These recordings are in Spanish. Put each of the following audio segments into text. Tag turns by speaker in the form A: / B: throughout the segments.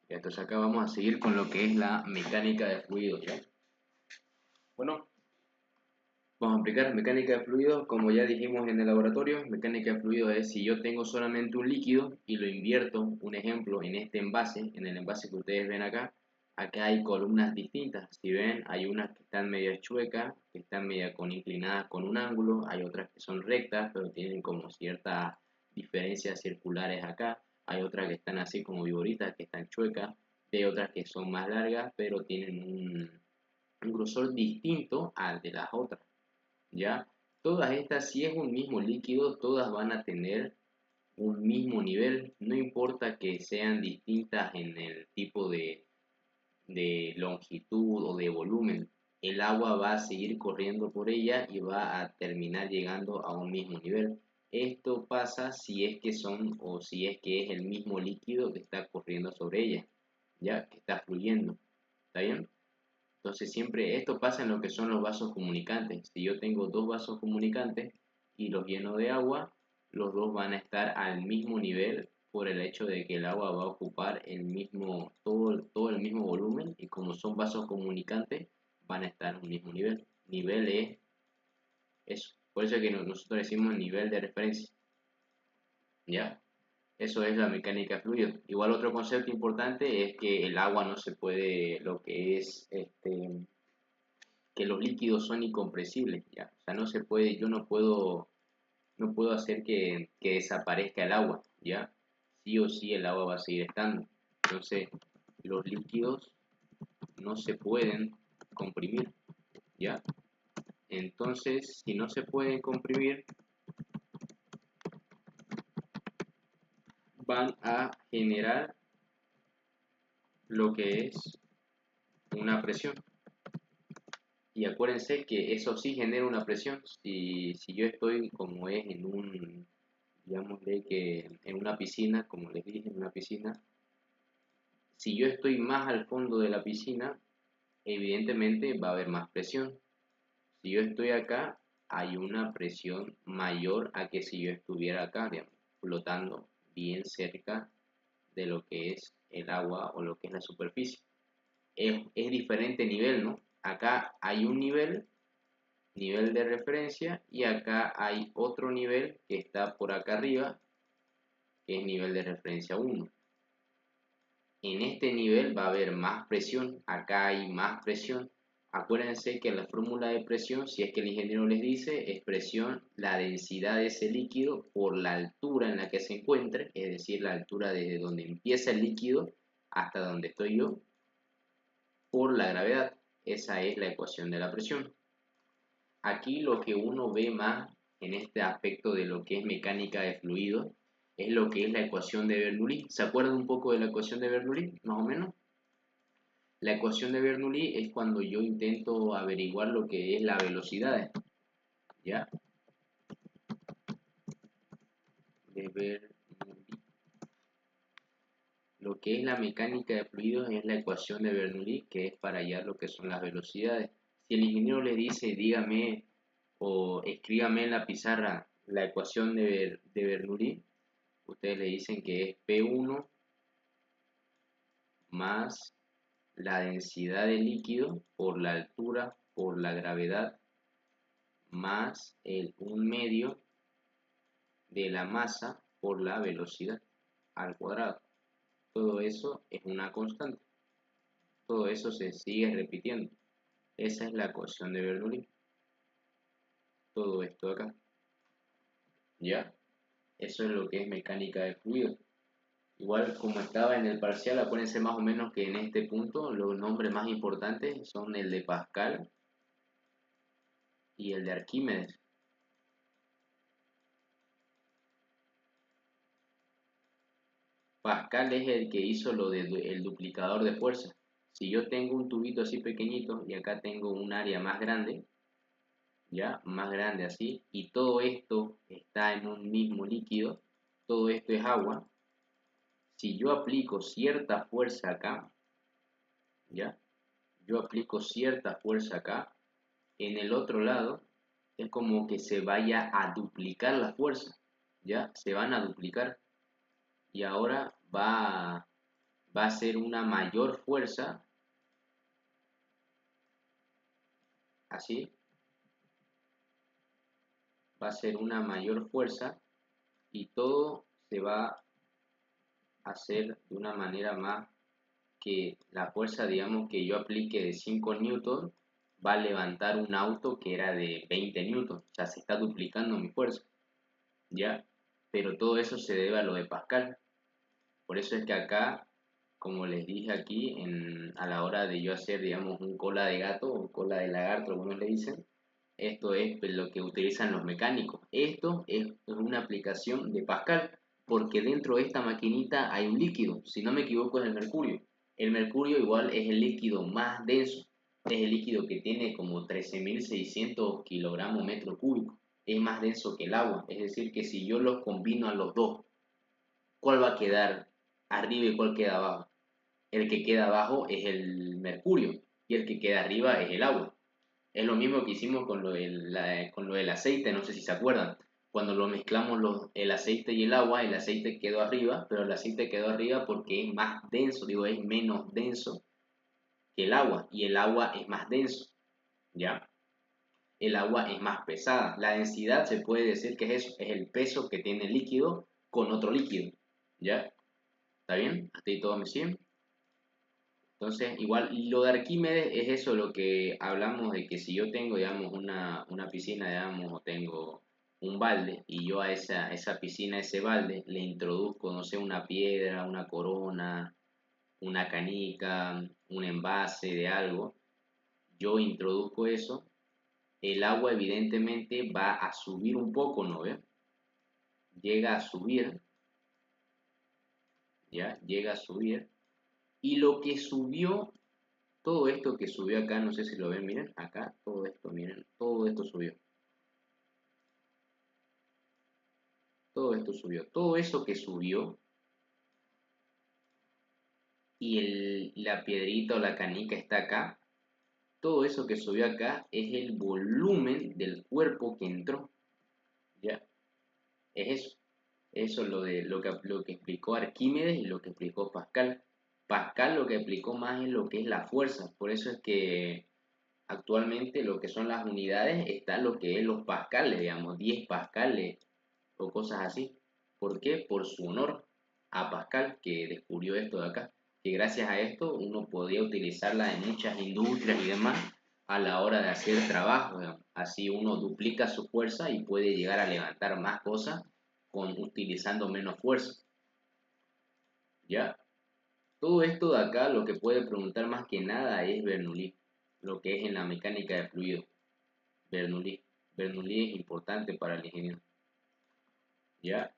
A: Y entonces acá vamos a seguir con lo que es la mecánica de fluidos, ¿ya? Bueno, vamos a aplicar mecánica de fluidos, como ya dijimos en el laboratorio. Mecánica de fluidos es si yo tengo solamente un líquido y lo invierto, un ejemplo, en este envase, en el envase que ustedes ven acá. Acá hay columnas distintas. Si ven, hay unas que están medio chuecas, que están media inclinadas con un ángulo, hay otras que son rectas, pero tienen como ciertas diferencias circulares acá. Hay otras que están así como viboritas, que están chuecas. Hay otras que son más largas, pero tienen un grosor distinto al de las otras. ¿Ya? Todas estas, si es un mismo líquido, todas van a tener un mismo nivel, no importa que sean distintas en el tipo de longitud o de volumen, el agua va a seguir corriendo por ella y va a terminar llegando a un mismo nivel. Esto pasa si es que son o si es que es el mismo líquido que está corriendo sobre ella, ya que está fluyendo. ¿Está bien? Entonces siempre esto pasa en lo que son los vasos comunicantes. Si yo tengo dos vasos comunicantes y los lleno de agua, los dos van a estar al mismo nivel por el hecho de que el agua va a ocupar el mismo, todo el mismo volumen y como son vasos comunicantes, van a estar al mismo nivel. Nivel es eso. Por eso es que nosotros decimos nivel de referencia. ¿Ya? Eso es la mecánica de fluidos. Igual otro concepto importante es que el agua no se puede, lo que es que los líquidos son incompresibles, ¿ya? O sea, no se puede, yo no puedo hacer que desaparezca el agua, ¿ya? Sí o sí el agua va a seguir estando. Entonces, los líquidos no se pueden comprimir, ¿ya? Entonces, si no se pueden comprimir, van a generar lo que es una presión. Y acuérdense que eso sí genera una presión. Si yo estoy como es en un, digámosle que en una piscina, como les dije, en una piscina, si yo estoy más al fondo de la piscina, evidentemente va a haber más presión. Si yo estoy acá, hay una presión mayor a que si yo estuviera acá, digamos, flotando bien cerca de lo que es el agua o lo que es la superficie. Es diferente nivel, ¿no? Acá hay un nivel de referencia, y acá hay otro nivel que está por acá arriba, que es nivel de referencia 1. En este nivel va a haber más presión, acá hay más presión. Acuérdense que la fórmula de presión, si es que el ingeniero les dice, es presión, la densidad de ese líquido por la altura en la que se encuentre, es decir, la altura desde donde empieza el líquido hasta donde estoy yo, por la gravedad. Esa es la ecuación de la presión. Aquí lo que uno ve más en este aspecto de lo que es mecánica de fluidos es lo que es la ecuación de Bernoulli. ¿Se acuerdan un poco de la ecuación de Bernoulli, más o menos? La ecuación de Bernoulli es cuando yo intento averiguar lo que es la velocidad, ¿ya? De Bernoulli. Lo que es la mecánica de fluidos es la ecuación de Bernoulli, que es para hallar lo que son las velocidades. Si el ingeniero le dice, dígame o escríbame en la pizarra la ecuación de Bernoulli, ustedes le dicen que es P1 más la densidad de líquido por la altura por la gravedad más el 1/2 de la masa por la velocidad al cuadrado. Todo eso es una constante. Todo eso se sigue repitiendo. Esa es la ecuación de Bernoulli. Todo esto acá. ¿Ya? Eso es lo que es mecánica de fluidos. Igual como estaba en el parcial, acuérdense más o menos que en este punto los nombres más importantes son el de Pascal y el de Arquímedes. Pascal es el que hizo lo del duplicador de fuerza. Si yo tengo un tubito así pequeñito y acá tengo un área más grande, ya, más grande así, y todo esto está en un mismo líquido, todo esto es agua, si yo aplico cierta fuerza acá, ya, yo aplico cierta fuerza acá, en el otro lado es como que se vaya a duplicar la fuerza, ya, se van a duplicar, y ahora va a ser una mayor fuerza, así, va a ser una mayor fuerza y todo se va a hacer de una manera más que la fuerza, digamos, que yo aplique de 5 newton va a levantar un auto que era de 20 newton, o sea, se está duplicando mi fuerza, ¿ya? Pero todo eso se debe a lo de Pascal. Por eso es que acá, como les dije aquí, a la hora de yo hacer, digamos, un cola de gato o cola de lagarto, algunos le dicen, esto es pues, lo que utilizan los mecánicos. Esto es una aplicación de Pascal, porque dentro de esta maquinita hay un líquido, si no me equivoco es el mercurio. El mercurio igual es el líquido más denso, es el líquido que tiene como 13.600 kilogramos metro cúbico, es más denso que el agua, es decir, que si yo los combino a los dos, ¿cuál va a quedar arriba y cuál queda abajo? El que queda abajo es el mercurio y el que queda arriba es el agua. Es lo mismo que hicimos con lo del aceite, no sé si se acuerdan. Cuando lo mezclamos el aceite y el aceite quedó arriba, pero el aceite quedó arriba porque es más denso, digo, es menos denso que el agua y el agua es más denso, ¿ya? El agua es más pesada. La densidad se puede decir que es eso, es el peso que tiene el líquido con otro líquido, ¿ya? ¿Está bien? Hasta ahí todo me siguen. Entonces, igual, lo de Arquímedes es eso lo que hablamos de que si yo tengo, digamos, una piscina, digamos, o tengo un balde y yo a esa piscina, ese balde, le introduzco, no sé, una piedra, una corona, una canica, un envase de algo, yo introduzco eso, el agua evidentemente va a subir un poco, ¿no ve? Llega a subir, ¿ya? Llega a subir. Y lo que subió todo esto que subió acá, no sé si lo ven, miren, acá, todo esto, miren, todo esto subió. Todo esto subió. Todo eso que subió y la piedrita o la canica está acá, todo eso que subió acá es el volumen del cuerpo que entró. ¿Ya? Es eso. Eso es lo que explicó Arquímedes y lo que explicó Pascal. Pascal lo que explicó más es lo que es la fuerza. Por eso es que actualmente lo que son las unidades está lo que es los pascales, digamos, 10 pascales o cosas así. ¿Por qué? Por su honor a Pascal, que descubrió esto de acá, que gracias a esto uno podía utilizarla en muchas industrias y demás a la hora de hacer trabajo, digamos. Así uno duplica su fuerza y puede llegar a levantar más cosas utilizando menos fuerza, ¿ya? Todo esto de acá lo que puede preguntar más que nada es Bernoulli, lo que es en la mecánica de fluido. Bernoulli. Bernoulli es importante para el ingeniero, ¿ya?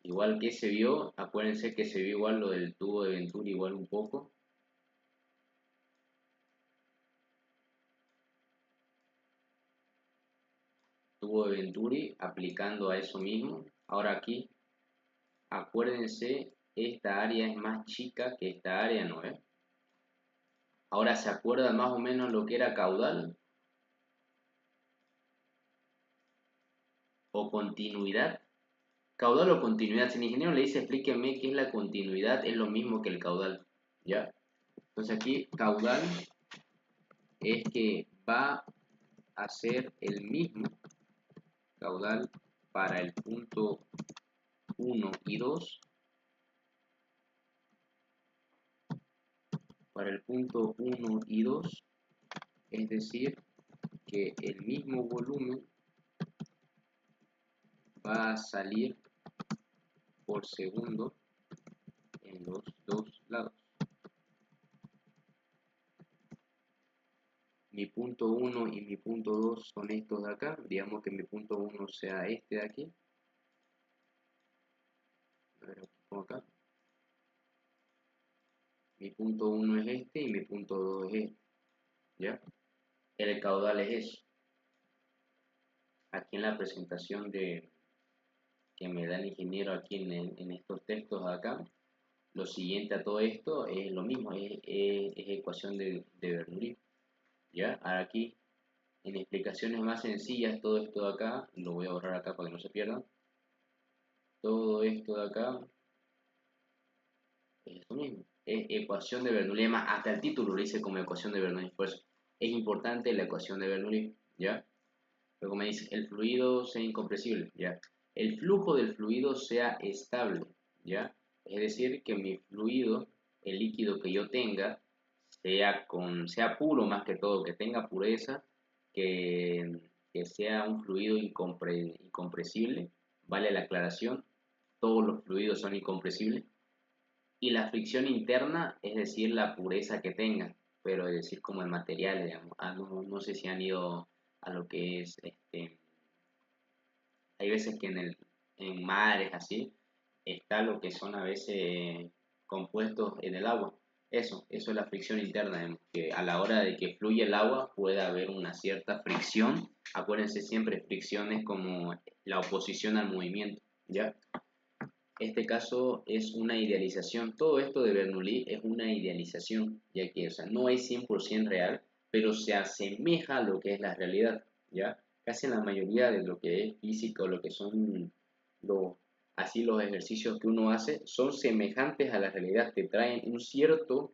A: Igual que se vio, acuérdense que se vio igual lo del tubo de Venturi, igual un poco. Tubo de Venturi aplicando a eso mismo. Ahora aquí, acuérdense, esta área es más chica que esta área, ¿no es? Ahora se acuerdan más o menos lo que era caudal o continuidad. Caudal o continuidad. Si el ingeniero le dice explíqueme qué es la continuidad, es lo mismo que el caudal, ¿ya? Entonces aquí caudal es que va a ser el mismo caudal para el punto 1 y 2, para el punto 1 y 2, es decir, que el mismo volumen va a salir por segundo en los dos lados. Mi punto 1 y mi punto 2 son estos de acá, digamos que mi punto 1 sea este de aquí. A ver, aquí pongo acá. Mi punto 1 es este y mi punto 2 es este, ¿ya? El caudal es eso. Aquí en la presentación que me da el ingeniero aquí en estos textos de acá, lo siguiente a todo esto es lo mismo, es ecuación de Bernoulli, ¿ya? Ahora aquí, en explicaciones más sencillas, todo esto de acá, lo voy a borrar acá para que no se pierdan, todo esto de acá es eso mismo, es ecuación de Bernoulli, además hasta el título lo dice como ecuación de Bernoulli, por eso es importante la ecuación de Bernoulli, ¿ya? Luego me dice, el fluido sea incompresible, ¿ya? El flujo del fluido sea estable, ¿ya? Es decir, que mi fluido, el líquido que yo tenga, sea puro más que todo, que tenga pureza, que sea un fluido incompresible, vale la aclaración, todos los fluidos son incompresibles, y la fricción interna, es decir, la pureza que tenga, pero es decir, como el material, digamos. No sé si han ido a lo que es, hay veces que en mares así, está lo que son a veces compuestos en el agua. Eso es la fricción interna, digamos, que a la hora de que fluye el agua puede haber una cierta fricción. Acuérdense siempre, fricción es como la oposición al movimiento, ¿ya? Este caso es una idealización. Todo esto de Bernoulli es una idealización, ya que, o sea, no es 100% real, pero se asemeja a lo que es la realidad, ¿ya? Casi en la mayoría de lo que es física o lo que son los, así los ejercicios que uno hace, son semejantes a la realidad, te traen un cierto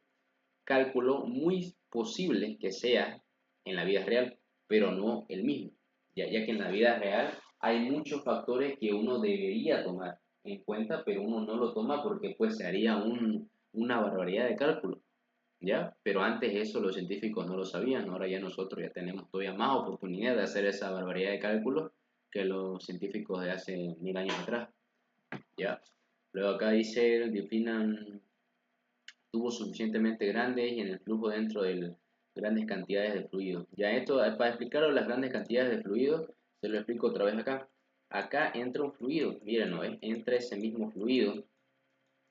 A: cálculo muy posible que sea en la vida real, pero no el mismo, ya que en la vida real hay muchos factores que uno debería tomar en cuenta, pero uno no lo toma porque pues se haría una barbaridad de cálculo, ¿ya? Pero antes eso los científicos no lo sabían, ahora ya nosotros ya tenemos todavía más oportunidad de hacer esa barbaridad de cálculos que los científicos de hace 1000 años atrás, ¿ya? Luego acá dice, definan tubos suficientemente grandes y en el flujo dentro de grandes cantidades de fluido. Ya esto, para explicaros las grandes cantidades de fluido, se lo explico otra vez acá. Acá entra un fluido, miren, ¿no? Entra ese mismo fluido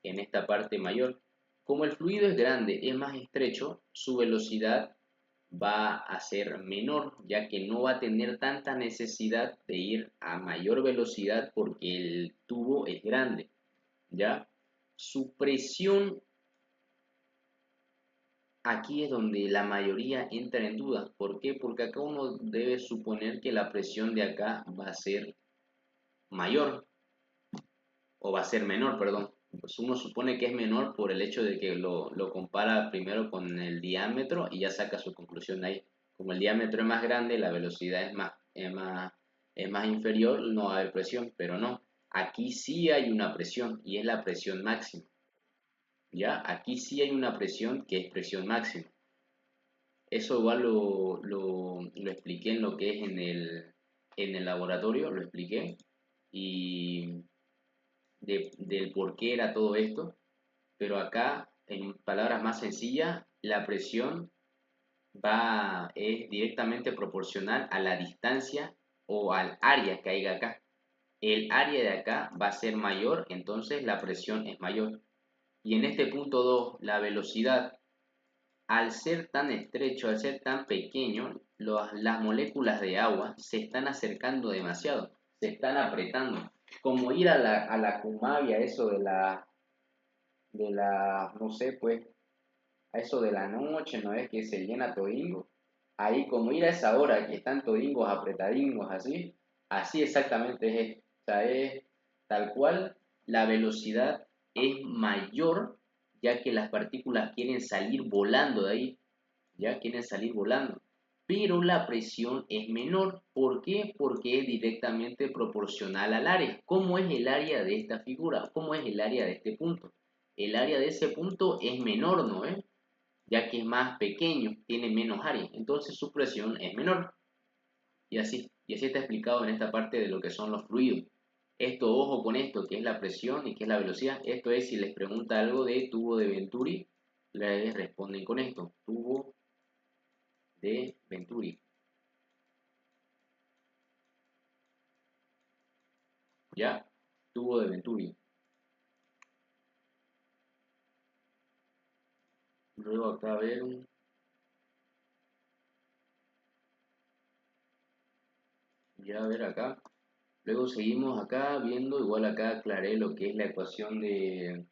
A: en esta parte mayor. Como el fluido es grande, es más estrecho, su velocidad va a ser menor, ya que no va a tener tanta necesidad de ir a mayor velocidad porque el tubo es grande, ¿ya? Su presión, aquí es donde la mayoría entra en duda. ¿Por qué? Porque acá uno debe suponer que la presión de acá va a ser mayor o va a ser menor, perdón. Pues uno supone que es menor por el hecho de que lo compara primero con el diámetro y ya saca su conclusión ahí. Como el diámetro es más grande, la velocidad es más inferior, no va a haber presión, pero no. Aquí sí hay una presión y es la presión máxima. ¿Ya? Aquí sí hay una presión que es presión máxima. Eso igual lo expliqué en lo que es en el laboratorio, lo expliqué, y del por qué era todo esto, pero acá, en palabras más sencillas, la presión es directamente proporcional a la distancia o al área que haya acá. El área de acá va a ser mayor, entonces la presión es mayor. Y en este punto 2 la velocidad, al ser tan estrecho, al ser tan pequeño, las moléculas de agua se están acercando demasiado, se están apretando. Como ir a la Kumavia, eso no sé, pues, a eso de la noche, ¿no es que se llena todingo? Ahí, como ir a esa hora que están todingos apretadingos así exactamente es esto. O sea, es tal cual, la velocidad es mayor, ya que las partículas quieren salir volando de ahí, ya quieren salir volando. Pero la presión es menor. ¿Por qué? Porque es directamente proporcional al área. ¿Cómo es el área de esta figura? ¿Cómo es el área de este punto? El área de ese punto es menor, ¿no es? Ya que es más pequeño, tiene menos área. Entonces su presión es menor. Y así está explicado en esta parte de lo que son los fluidos. Esto, ojo con esto, que es la presión y que es la velocidad. Esto es si les pregunta algo de tubo de Venturi, les responden con esto. Tubo de Venturi. ¿Ya? Tubo de Venturi. Luego acá a ver, ya a ver acá. Luego seguimos acá viendo, igual acá aclaré lo que es la ecuación de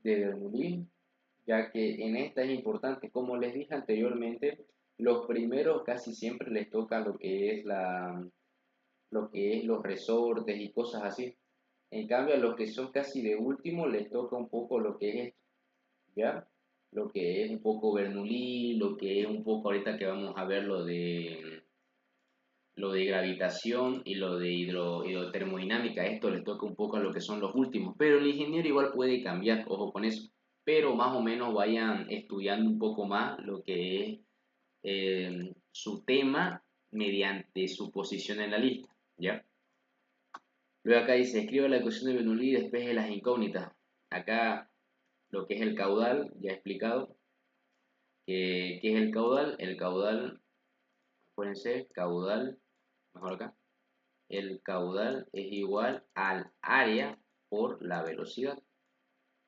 A: Bernoulli, ya que en esta es importante, como les dije anteriormente, los primeros casi siempre les toca lo que es los resortes y cosas así. En cambio, a los que son casi de último les toca un poco lo que es esto, ¿ya? lo que es un poco Bernoulli, lo que es un poco ahorita que vamos a ver lo de gravitación y lo de hidrotermodinámica. Esto les toca un poco a lo que son los últimos, pero el ingeniero igual puede cambiar, ojo con eso. Pero más o menos vayan estudiando un poco más lo que es su tema mediante su posición en la lista, ¿ya? Luego acá dice, escriba la ecuación de Bernoulli y despeje las incógnitas. Acá lo que es el caudal, ya he explicado. ¿Qué es el caudal? El caudal, acuérdense, caudal, mejor acá. El caudal es igual al área por la velocidad.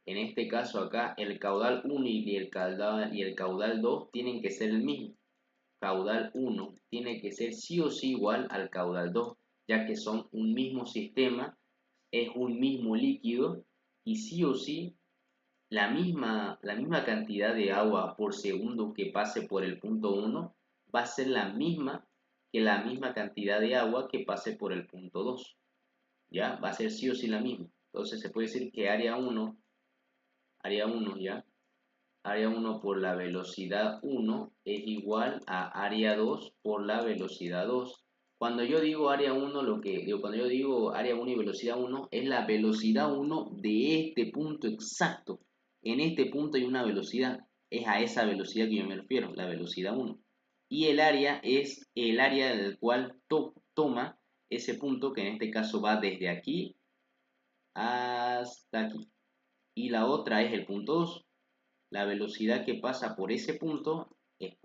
A: En este caso acá, el caudal 1 y el caudal 2 tienen que ser el mismo. Caudal 1 tiene que ser sí o sí igual al caudal 2, ya que son un mismo sistema, es un mismo líquido y sí o sí la misma cantidad de agua por segundo que pase por el punto 1 va a ser la misma que la misma cantidad de agua que pase por el punto 2. ¿Ya? Va a ser sí o sí la misma. Entonces se puede decir que área 1, ¿ya? Área 1 por la velocidad 1 es igual a área 2 por la velocidad 2. Cuando yo digo área 1, cuando yo digo área 1 y velocidad 1, es la velocidad 1 de este punto exacto. En este punto hay una velocidad, es a esa velocidad que yo me refiero, la velocidad 1. Y el área es el área del cual toma ese punto, que en este caso va desde aquí hasta aquí. Y la otra es el punto 2. La velocidad que pasa por ese punto es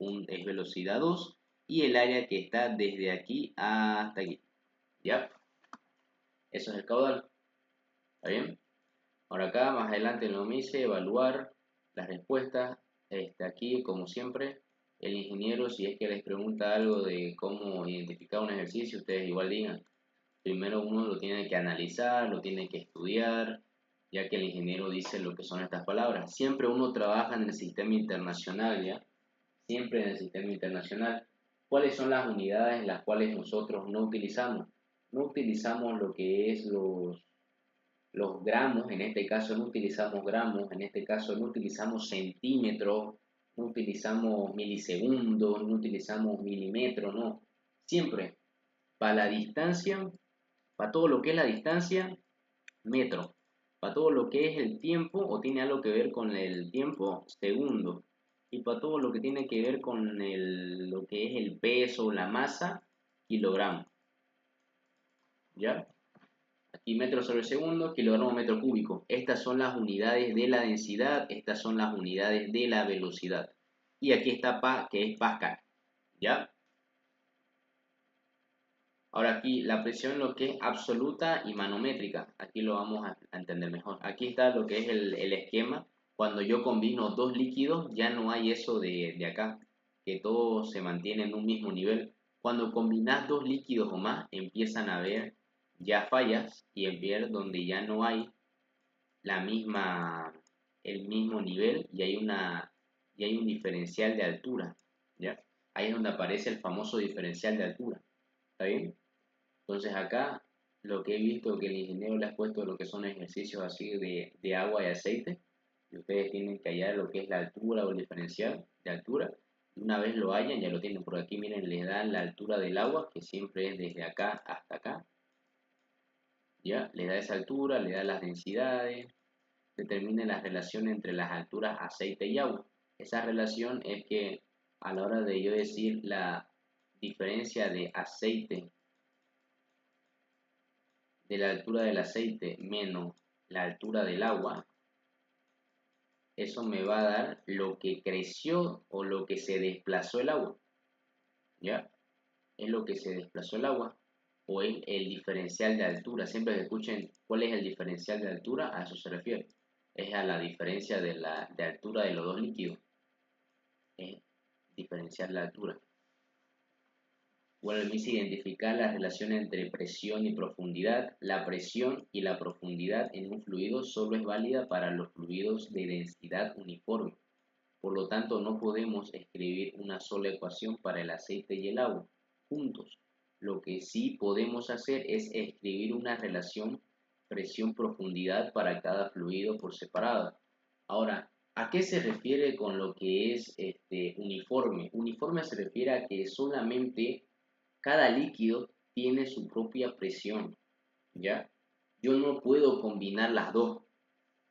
A: velocidad 2 y el área que está desde aquí hasta aquí. ¿Ya? Eso es el caudal. ¿Está bien? Ahora acá más adelante nos dice evaluar las respuestas. Aquí, como siempre, el ingeniero, si es que les pregunta algo de cómo identificar un ejercicio, ustedes igual digan. Primero uno lo tiene que analizar, lo tiene que estudiar, ya que el ingeniero dice lo que son estas palabras. Siempre uno trabaja en el sistema internacional, ¿ya? Siempre en el sistema internacional. ¿Cuáles son las unidades en las cuales nosotros no utilizamos? No utilizamos lo que es los gramos, en este caso no utilizamos gramos, en este caso no utilizamos centímetros, no utilizamos milisegundos, no utilizamos milímetros, no. Siempre, para la distancia, para todo lo que es la distancia, metro. Para todo lo que es el tiempo o tiene algo que ver con el tiempo, segundo. Y para todo lo que tiene que ver con lo que es el peso, la masa, kilogramo. ¿Ya? Aquí metro sobre segundo, kilogramo metro cúbico. Estas son las unidades de la densidad, estas son las unidades de la velocidad. Y aquí está que es Pascal. ¿Ya? Ahora aquí la presión lo que es absoluta y manométrica. Aquí lo vamos a entender mejor. Aquí está lo que es el esquema. Cuando yo combino dos líquidos ya no hay eso de acá, que todo se mantiene en un mismo nivel. Cuando combinas dos líquidos o más empiezan a haber ya fallas y empiezan donde ya no hay el mismo nivel y hay un diferencial de altura. ¿Ya? Ahí es donde aparece el famoso diferencial de altura. ¿Está bien? Entonces acá lo que he visto que el ingeniero le ha puesto lo que son ejercicios así de agua y aceite, y ustedes tienen que hallar lo que es la altura o el diferencial de altura. Y una vez lo hayan, ya lo tienen por aquí, miren, les dan la altura del agua, que siempre es desde acá hasta acá. Ya, le da esa altura, le da las densidades, determinen la relación entre las alturas aceite y agua. Esa relación es que a la hora de yo decir la diferencia de aceite, de la altura del aceite menos la altura del agua, eso me va a dar lo que creció o lo que se desplazó el agua. ¿Ya? Es lo que se desplazó el agua o es el diferencial de altura. Siempre que escuchen cuál es el diferencial de altura, a eso se refiere. Es a la diferencia de altura de los dos líquidos. Es diferenciar la altura. Bueno, permite identificar la relación entre presión y profundidad. La presión y la profundidad en un fluido solo es válida para los fluidos de densidad uniforme. Por lo tanto, no podemos escribir una sola ecuación para el aceite y el agua juntos. Lo que sí podemos hacer es escribir una relación presión-profundidad para cada fluido por separado. Ahora, ¿A qué se refiere con lo que es uniforme? Uniforme se refiere a que solamente cada líquido tiene su propia presión, ¿ya? Yo no puedo combinar las dos.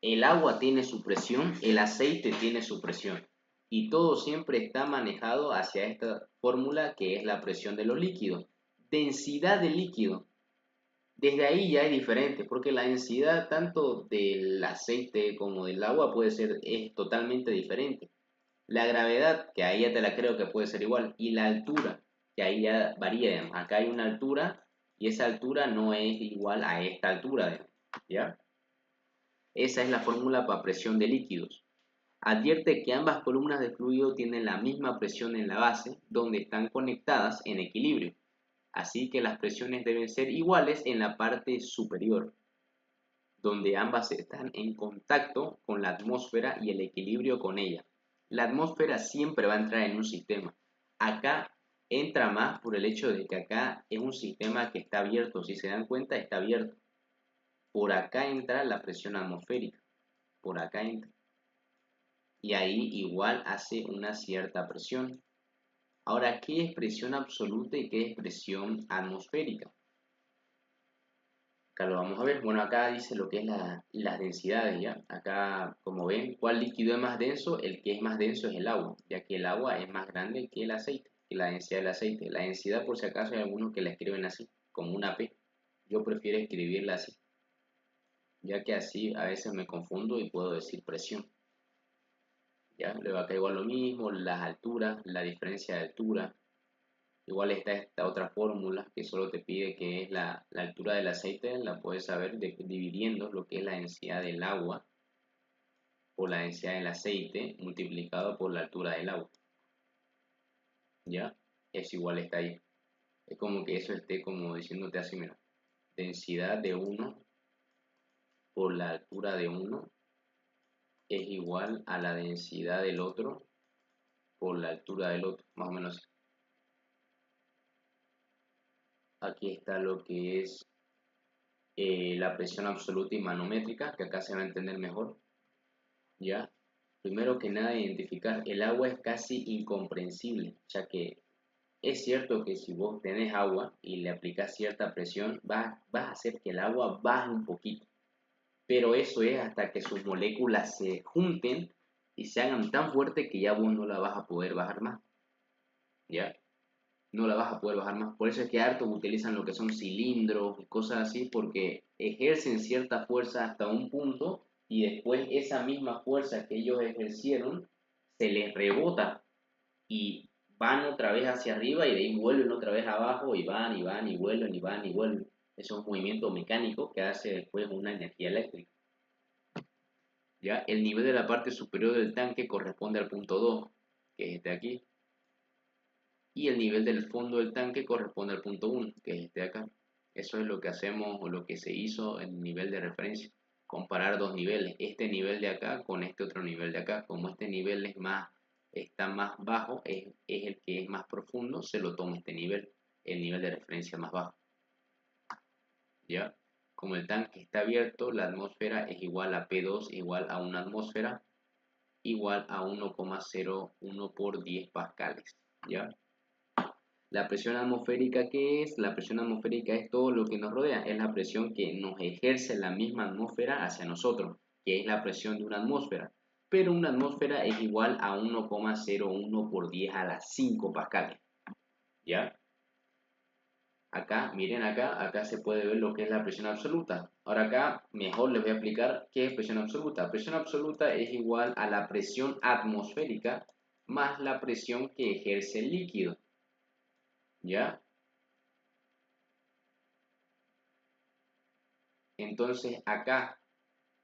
A: El agua tiene su presión, el aceite tiene su presión. Y todo siempre está manejado hacia esta fórmula que es la presión de los líquidos. Densidad de líquido. Desde ahí ya es diferente, porque la densidad tanto del aceite como del agua es totalmente diferente. La gravedad, que ahí ya te la creo que puede ser igual, y la altura, que ahí ya varía, digamos. Acá hay una altura y esa altura no es igual a esta altura, digamos, ¿ya? Esa es la fórmula para presión de líquidos. Advierte que ambas columnas de fluido tienen la misma presión en la base, donde están conectadas en equilibrio. Así que las presiones deben ser iguales en la parte superior, donde ambas están en contacto con la atmósfera y el equilibrio con ella. La atmósfera siempre va a entrar en un sistema. Acá entra más por el hecho de que acá es un sistema que está abierto. Si se dan cuenta, está abierto. Por acá entra la presión atmosférica. Por acá entra. Y ahí igual hace una cierta presión. Ahora, ¿qué es presión absoluta y qué es presión atmosférica? Acá lo vamos a ver. Bueno, acá dice lo que es las densidades, ¿ya? Acá, como ven, ¿cuál líquido es más denso? El que es más denso es el agua, ya que el agua es más grande que el aceite, que la densidad del aceite. La densidad, por si acaso, hay algunos que la escriben así, como una P. Yo prefiero escribirla así, ya que así a veces me confundo y puedo decir presión. ¿Ya? Luego acá igual lo mismo, las alturas, la diferencia de altura. Igual está esta otra fórmula que solo te pide que es la altura del aceite, la puedes saber dividiendo lo que es la densidad del agua por la densidad del aceite multiplicado por la altura del agua. ¿Ya? Eso igual está ahí. Es como que eso esté como diciéndote así, mira, densidad de uno por la altura de uno es igual a la densidad del otro por la altura del otro, más o menos así. Aquí está lo que es la presión absoluta y manométrica, que acá se va a entender mejor. ¿Ya? Primero que nada, identificar, el agua es casi incomprensible, ya que es cierto que si vos tenés agua y le aplicas cierta presión, vas a hacer que el agua baje un poquito, pero eso es hasta que sus moléculas se junten y se hagan tan fuertes que ya vos no la vas a poder bajar más, ¿ya? No la vas a poder bajar más. Por eso es que hartos utilizan lo que son cilindros y cosas así, porque ejercen cierta fuerza hasta un punto y después esa misma fuerza que ellos ejercieron se les rebota y van otra vez hacia arriba y de ahí vuelven otra vez abajo y van y van y vuelven y van y vuelven. Eso es un movimiento mecánico que hace después una energía eléctrica. ¿Ya? El nivel de la parte superior del tanque corresponde al punto 2, que es este aquí, y el nivel del fondo del tanque corresponde al punto 1, que es este de acá. Eso es lo que hacemos o lo que se hizo en el nivel de referencia. Comparar dos niveles, este nivel de acá con este otro nivel de acá. Como este nivel está más bajo, es el que es más profundo, se lo toma este nivel, el nivel de referencia más bajo. ¿Ya? Como el tanque está abierto, la atmósfera es igual a P2 igual a una atmósfera igual a 1,01 por 10 pascales. ¿Ya? La presión atmosférica, ¿qué es? La presión atmosférica es todo lo que nos rodea, es la presión que nos ejerce la misma atmósfera hacia nosotros, que es la presión de una atmósfera. Pero una atmósfera es igual a 1,01 por 10 a las 5 pascales. ¿Ya? Acá, miren acá se puede ver lo que es la presión absoluta. Ahora acá, mejor les voy a explicar qué es presión absoluta. Presión absoluta es igual a la presión atmosférica más la presión que ejerce el líquido. ¿Ya? Entonces acá,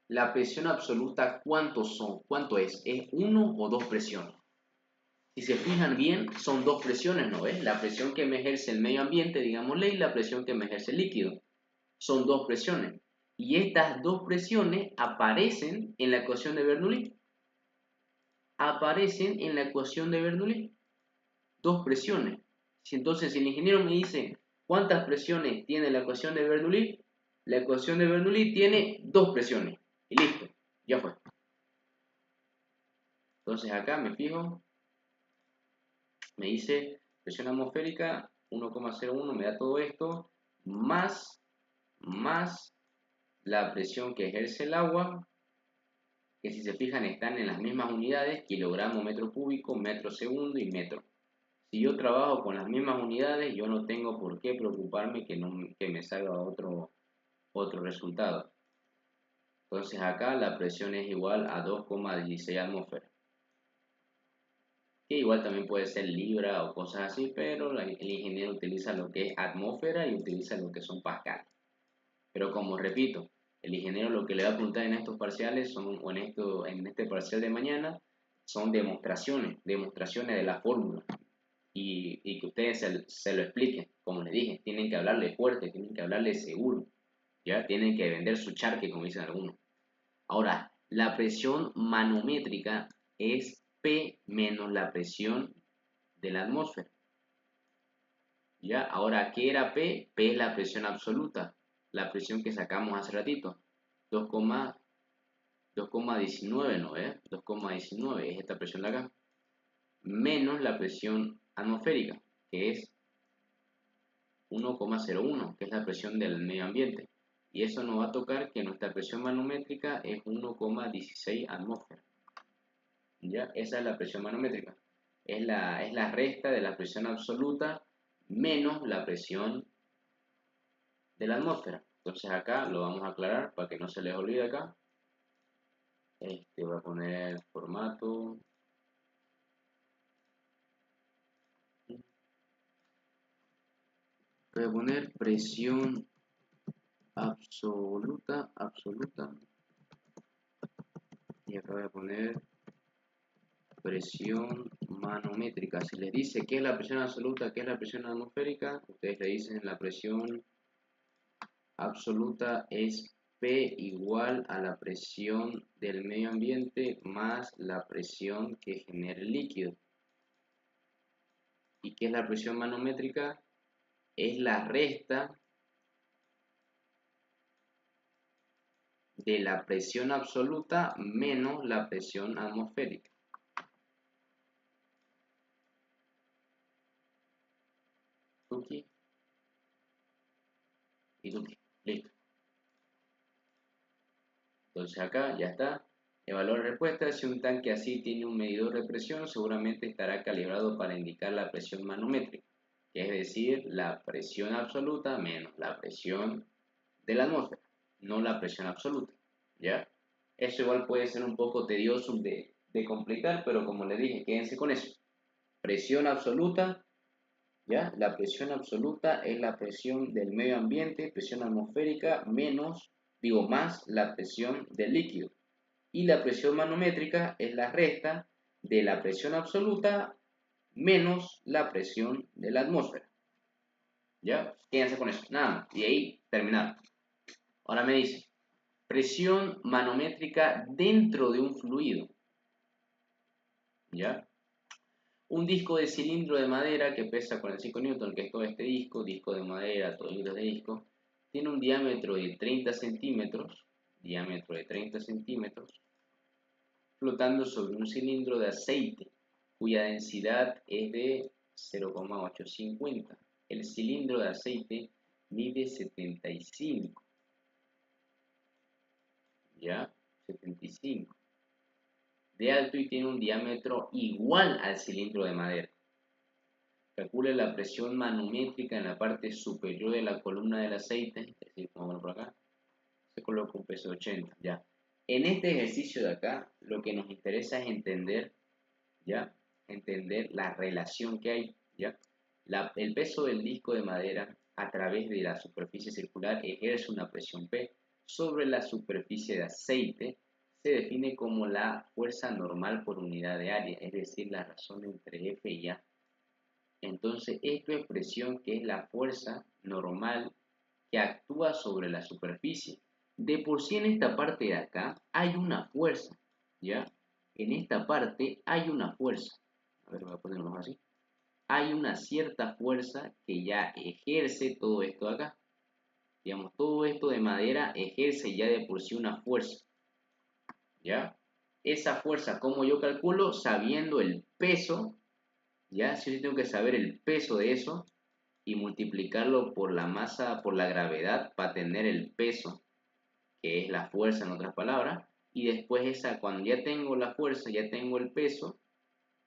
A: la presión absoluta, ¿cuántos son? ¿Cuánto es? ¿Es uno o dos presiones? Si se fijan bien, son dos presiones, ¿no ves? La presión que me ejerce el medio ambiente, digámosle, y la presión que me ejerce el líquido. Son dos presiones. Y estas dos presiones aparecen en la ecuación de Bernoulli. Aparecen en la ecuación de Bernoulli. Dos presiones. Entonces, si el ingeniero me dice cuántas presiones tiene la ecuación de Bernoulli, la ecuación de Bernoulli tiene dos presiones. Y listo, ya fue. Entonces acá me fijo, me dice presión atmosférica 1,01, me da todo esto, más la presión que ejerce el agua, que si se fijan están en las mismas unidades, kilogramo, metro cúbico, metro segundo y metro. Si yo trabajo con las mismas unidades, yo no tengo por qué preocuparme que me salga otro resultado. Entonces acá la presión es igual a 2,16 atmósferas. Que igual también puede ser libra o cosas así, pero el ingeniero utiliza lo que es atmósfera y utiliza lo que son pascal. Pero como repito, el ingeniero lo que le va a preguntar en estos parciales son, o en este parcial de mañana, son demostraciones de la fórmula. Y que ustedes se lo expliquen, como les dije, tienen que hablarle fuerte, tienen que hablarle seguro, ya tienen que vender su charque, como dicen algunos. Ahora, la presión manométrica es P menos la presión de la atmósfera. ¿Ya? Ahora, ¿qué era P? P es la presión absoluta, la presión que sacamos hace ratito. 2,19, ¿no? 2,19 es esta presión de acá. Menos la presión atmosférica, que es 1,01, que es la presión del medio ambiente. Y eso nos va a tocar que nuestra presión manométrica es 1,16 atmósferas. ¿Ya? Esa es la presión manométrica. Es la resta de la presión absoluta menos la presión de la atmósfera. Entonces acá lo vamos a aclarar para que no se les olvide acá. Voy a poner formato. Voy a poner presión absoluta. Y acá voy a poner presión manométrica. Si les dice qué es la presión absoluta, qué es la presión atmosférica, ustedes le dicen la presión absoluta es P igual a la presión del medio ambiente más la presión que genera el líquido. ¿Y qué es la presión manométrica? Es la resta de la presión absoluta menos la presión atmosférica. Tuki y tuki. Listo. Entonces acá ya está. Evaluar respuesta. Si un tanque así tiene un medidor de presión, seguramente estará calibrado para indicar la presión manométrica, que es decir, la presión absoluta menos la presión de la atmósfera, no la presión absoluta. ¿Ya? Eso igual puede ser un poco tedioso de complicar, pero como les dije, quédense con eso. Presión absoluta, ¿ya? La presión absoluta es la presión del medio ambiente, presión atmosférica, más la presión del líquido. Y la presión manométrica es la resta de la presión absoluta menos la presión de la atmósfera. ¿Ya? Quédense con eso, nada más. Y ahí terminar. Ahora me dice, presión manométrica dentro de un fluido. ¿Ya? Un disco de cilindro de madera que pesa 45 newton, que es todo este disco de madera, todo el de disco, tiene un diámetro de 30 centímetros, flotando sobre un cilindro de aceite, cuya densidad es de 0,850. El cilindro de aceite mide 75. ¿Ya? 75. De alto y tiene un diámetro igual al cilindro de madera. Calcule la presión manométrica en la parte superior de la columna del aceite, es decir, vamos a ver por acá, se coloca un peso de 80, ya. En este ejercicio de acá, lo que nos interesa es entender, ya, entender la relación que hay, ya. El peso del disco de madera a través de la superficie circular ejerce una presión P sobre la superficie de aceite, se define como la fuerza normal por unidad de área, es decir, la razón entre F y A. Entonces, esta expresión que es la fuerza normal que actúa sobre la superficie. De por sí en esta parte de acá hay una fuerza, ¿ya? En esta parte hay una fuerza. A ver, voy a ponerlo así. Hay una cierta fuerza que ya ejerce todo esto de acá. Digamos, todo esto de madera ejerce ya de por sí una fuerza, ¿ya? esa fuerza, ¿cómo yo calculo? Sabiendo el peso, ¿ya? Si yo tengo que saber el peso de eso y multiplicarlo por la masa, por la gravedad, para tener el peso, que es la fuerza en otras palabras, y después esa, cuando ya tengo la fuerza, ya tengo el peso,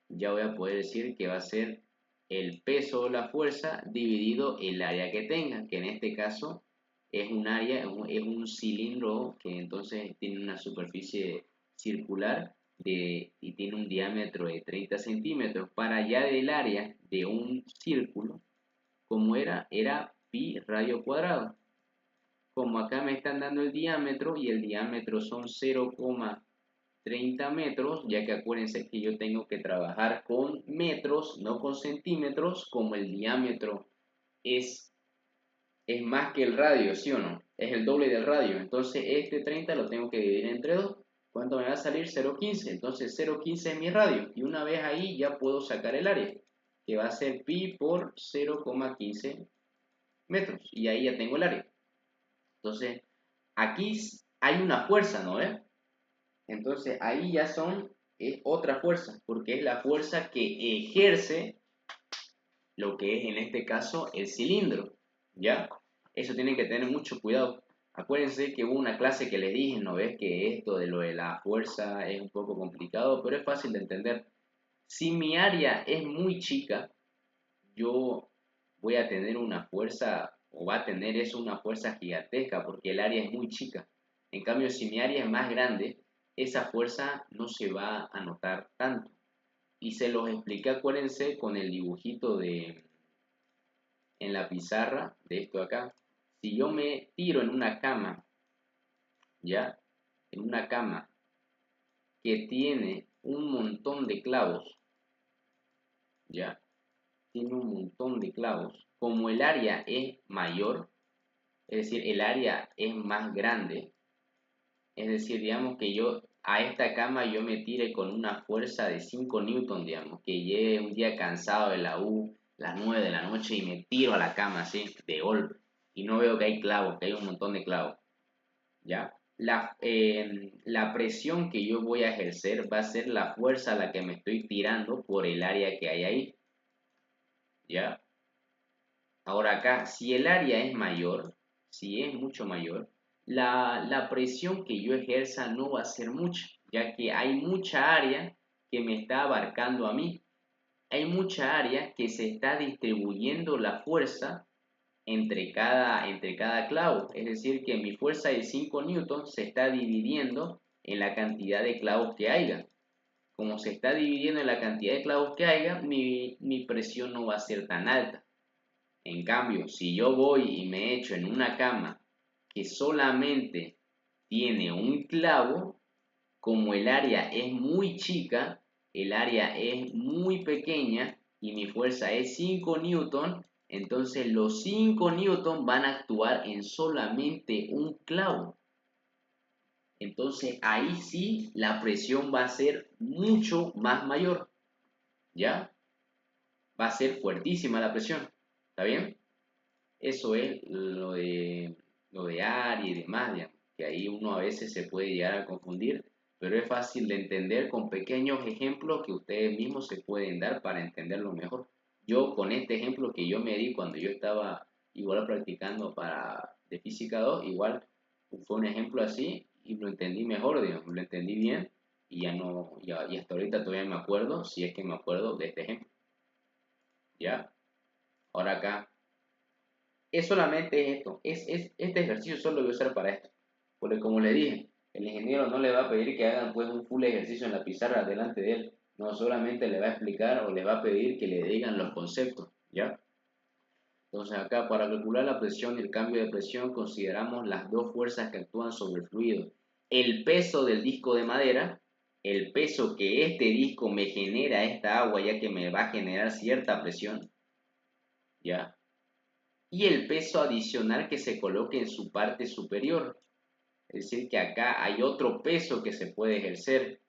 A: ya voy a poder decir que va a ser el peso o la fuerza dividido el área que tenga, que en este caso es un área, es un cilindro que entonces tiene una superficie circular y tiene un diámetro de 30 centímetros. Para allá del área de un círculo, como era pi radio cuadrado. Como acá me están dando el diámetro y el diámetro son 0,30 metros, ya que acuérdense que yo tengo que trabajar con metros, no con centímetros, como el diámetro es, es más que el radio, ¿sí o no? Es el doble del radio, entonces este 30 lo tengo que dividir entre 2. ¿Cuánto me va a salir? 0,15, entonces 0,15 es mi radio, y una vez ahí ya puedo sacar el área, que va a ser pi por 0,15 metros, y ahí ya tengo el área. Entonces, aquí hay una fuerza, ¿no ve? Entonces, ahí ya es otra fuerza, porque es la fuerza que ejerce lo que es en este caso el cilindro, ¿ya? Eso tienen que tener mucho cuidado. Acuérdense que hubo una clase que les dije, ¿no ves? Que esto de lo de la fuerza es un poco complicado, pero es fácil de entender. Si mi área es muy chica, yo voy a tener una fuerza, o va a tener eso una fuerza gigantesca, porque el área es muy chica. En cambio, si mi área es más grande, esa fuerza no se va a notar tanto. Y se los expliqué, acuérdense, con el dibujito en la pizarra de esto acá. Si yo me tiro en una cama, ¿ya? En una cama que tiene un montón de clavos, ¿ya? Tiene un montón de clavos. Como el área es mayor, es decir, el área es más grande, es decir, digamos que yo a esta cama yo me tire con una fuerza de 5 newton, digamos, que llegue un día cansado de la U, las 9 de la noche y me tiro a la cama así, de golpe, y no veo que hay clavos, que hay un montón de clavos, ¿ya? La presión que yo voy a ejercer va a ser la fuerza a la que me estoy tirando por el área que hay ahí, ¿ya? Ahora acá, si el área es mayor, si es mucho mayor, la presión que yo ejerza no va a ser mucha, ya que hay mucha área que me está abarcando a mí. Hay mucha área que se está distribuyendo la fuerza entre cada clavo. Es decir, que mi fuerza de 5 newtons se está dividiendo en la cantidad de clavos que haya. Como se está dividiendo en la cantidad de clavos que haya, mi presión no va a ser tan alta. En cambio, si yo voy y me echo en una cama que solamente tiene un clavo, como el área es muy chica, el área es muy pequeña y mi fuerza es 5 newton, entonces los 5 newton van a actuar en solamente un clavo. Entonces ahí sí la presión va a ser mucho más mayor, ¿ya? Va a ser fuertísima la presión, ¿está bien? Eso es lo de área y demás, digamos, que ahí uno a veces se puede llegar a confundir, pero es fácil de entender con pequeños ejemplos que ustedes mismos se pueden dar para entenderlo mejor. Yo con este ejemplo que yo me di cuando yo estaba igual practicando para de física 2 igual fue un ejemplo así y lo entendí mejor, digamos, lo entendí bien y ya no, y hasta ahorita todavía me acuerdo, si es que me acuerdo de este ejemplo. ¿Ya? Ahora acá es solamente esto, este ejercicio solo lo voy a usar para esto, porque como le dije, el ingeniero no le va a pedir que hagan pues un full ejercicio en la pizarra delante de él, no solamente le va a explicar o le va a pedir que le digan los conceptos, ¿ya? Entonces acá para calcular la presión y el cambio de presión consideramos las dos fuerzas que actúan sobre el fluido, el peso del disco de madera, el peso que este disco me genera esta agua ya que me va a generar cierta presión, ¿ya? Y el peso adicional que se coloque en su parte superior. Es decir, que acá hay otro peso que se puede ejercer.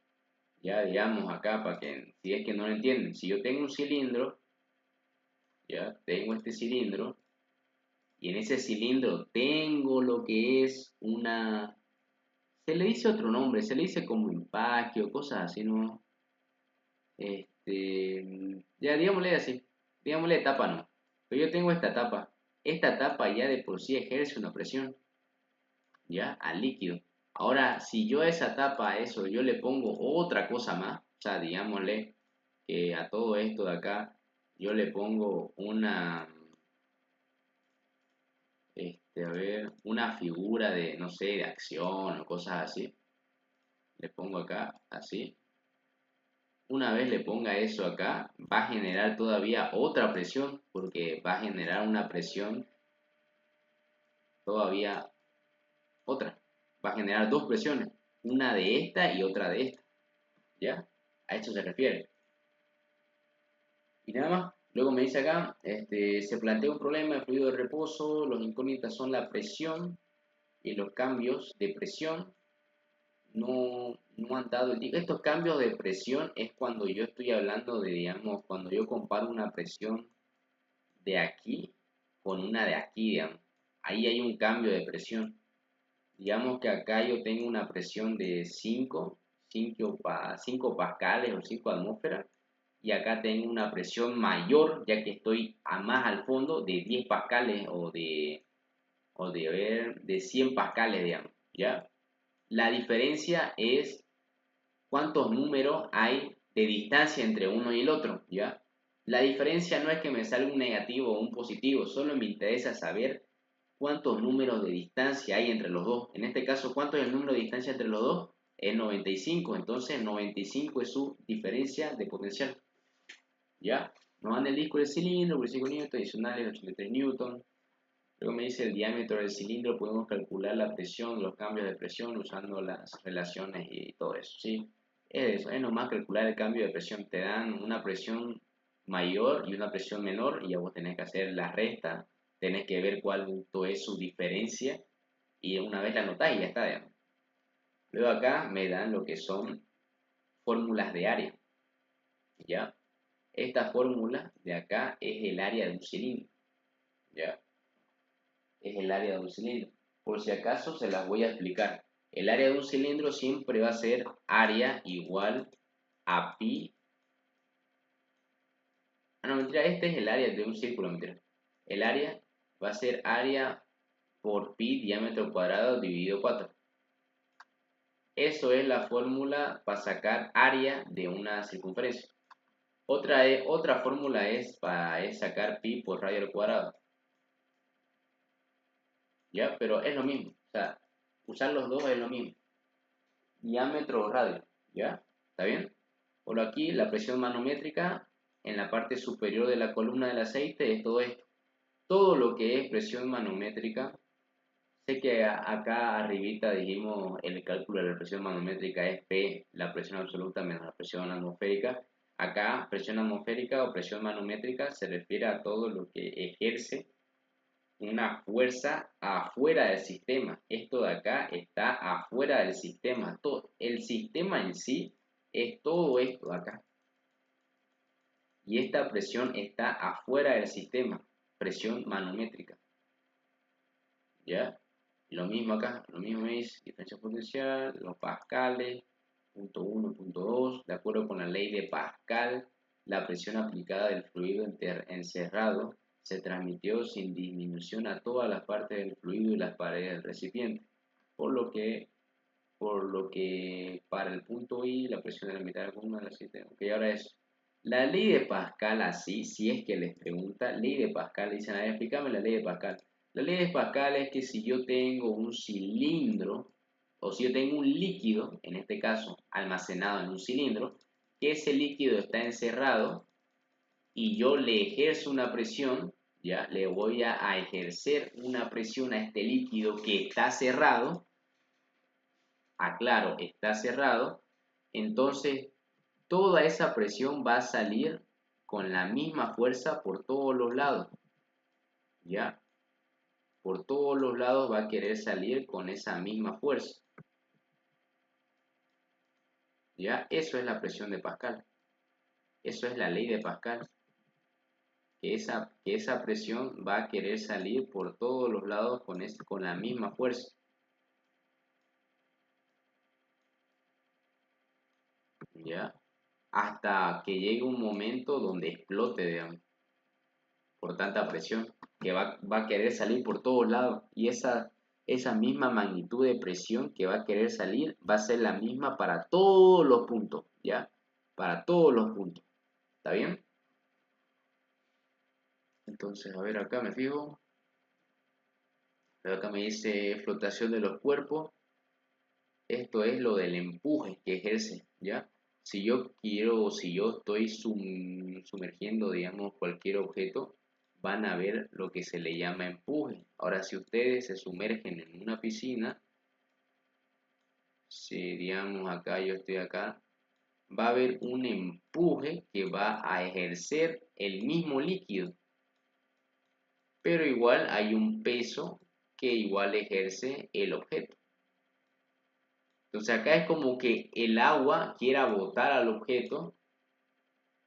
A: Ya digamos acá, para que, si es que no lo entienden, si yo tengo un cilindro, ya tengo este cilindro, y en ese cilindro tengo lo que es una Se le dice otro nombre, se le dice como empaque o cosas así, ¿no? Ya digámosle así, digámosle tapa, ¿no? Pero yo tengo esta tapa ya de por sí ejerce una presión, ¿ya? Al líquido. Ahora, si yo a esa tapa, a eso, yo le pongo otra cosa más, o sea, digámosle que a todo esto de acá, yo le pongo a ver, una figura de, no sé, de acción o cosas así, le pongo acá, así. Una vez le ponga eso acá, va a generar todavía otra presión, porque va a generar una presión todavía otra. Va a generar dos presiones, una de esta y otra de esta. ¿Ya? A esto se refiere. Y nada más. Luego me dice acá, se plantea un problema de fluido de reposo, los incógnitas son la presión y los cambios de presión no han dado el tiempo. Estos cambios de presión es cuando yo estoy hablando de, digamos, cuando yo comparo una presión de aquí con una de aquí, digamos. Ahí hay un cambio de presión. Digamos que acá yo tengo una presión de 5 pascales o 5 atmósferas y acá tengo una presión mayor ya que estoy a más al fondo de 10 pascales de 100 pascales, digamos, ¿ya? La diferencia es cuántos números hay de distancia entre uno y el otro, ¿ya? La diferencia no es que me salga un negativo o un positivo, solo me interesa saber cuántos números de distancia hay entre los dos. En este caso, ¿cuánto es el número de distancia entre los dos? Es 95, entonces 95 es su diferencia de potencial, ¿ya? Nos dan el disco del cilindro, 45 newton, adicionales 83 newton. Luego me dice el diámetro del cilindro, podemos calcular la presión, los cambios de presión usando las relaciones y todo eso, ¿sí? Es eso, es nomás calcular el cambio de presión. Te dan una presión mayor y una presión menor y ya vos tenés que hacer la resta, tenés que ver cuánto es su diferencia y una vez la anotás y ya está, digamos. Luego acá me dan lo que son fórmulas de área, ¿ya? Esta fórmula de acá es el área de un cilindro, ¿ya? Es el área de un cilindro. Por si acaso se las voy a explicar. El área de un cilindro siempre va a ser área igual a pi. Ah, no, mentira, este es el área de un círculo, mentira. El área va a ser área por pi diámetro cuadrado dividido 4. Eso es la fórmula para sacar área de una circunferencia. Otra fórmula es para sacar pi por radio al cuadrado. ¿Ya? Pero es lo mismo. O sea, usar los dos es lo mismo. Diámetro o radio. ¿Ya? ¿Está bien? Por aquí la presión manométrica en la parte superior de la columna del aceite es todo esto. Todo lo que es presión manométrica, sé que acá arribita dijimos el cálculo de la presión manométrica es P, la presión absoluta menos la presión atmosférica. Acá presión atmosférica o presión manométrica se refiere a todo lo que ejerce una fuerza afuera del sistema. Esto de acá está afuera del sistema. Todo, el sistema en sí es todo esto de acá. Y esta presión está afuera del sistema. Presión manométrica. ¿Ya? Lo mismo acá. Lo mismo es diferencia potencial, los pascales, punto 1, punto 2. De acuerdo con la ley de Pascal, la presión aplicada del fluido encerrado se transmitió sin disminución a todas las partes del fluido y las paredes del recipiente, por lo que para el punto I la presión de la mitad de la columna del sistema. Ok, ahora es la ley de Pascal así, si es que les pregunta, ley de Pascal, dicen, a ver, explícame la ley de Pascal. La ley de Pascal es que si yo tengo un cilindro, o si yo tengo un líquido, en este caso almacenado en un cilindro, que ese líquido está encerrado y yo le ejerzo una presión, ya le voy a ejercer una presión a este líquido que está cerrado, aclaro, está cerrado, entonces toda esa presión va a salir con la misma fuerza por todos los lados, ¿ya? Por todos los lados va a querer salir con esa misma fuerza, ¿ya? Eso es la presión de Pascal, eso es la ley de Pascal, que esa presión va a querer salir por todos los lados con la misma fuerza. ¿ya? Hasta que llegue un momento donde explote, digamos, por tanta presión, que va a querer salir por todos lados. Y esa misma magnitud de presión que va a querer salir va a ser la misma para todos los puntos, ¿ya? Para todos los puntos. ¿Está bien? Entonces, a ver, acá me fijo. Acá me dice flotación de los cuerpos. Esto es lo del empuje que ejerce, ¿ya? Si yo estoy sumergiendo, digamos, cualquier objeto, van a ver lo que se le llama empuje. Ahora, si ustedes se sumergen en una piscina, si digamos acá yo estoy acá, va a haber un empuje que va a ejercer el mismo líquido, pero igual hay un peso que igual ejerce el objeto. Entonces acá es como que el agua quiera botar al objeto,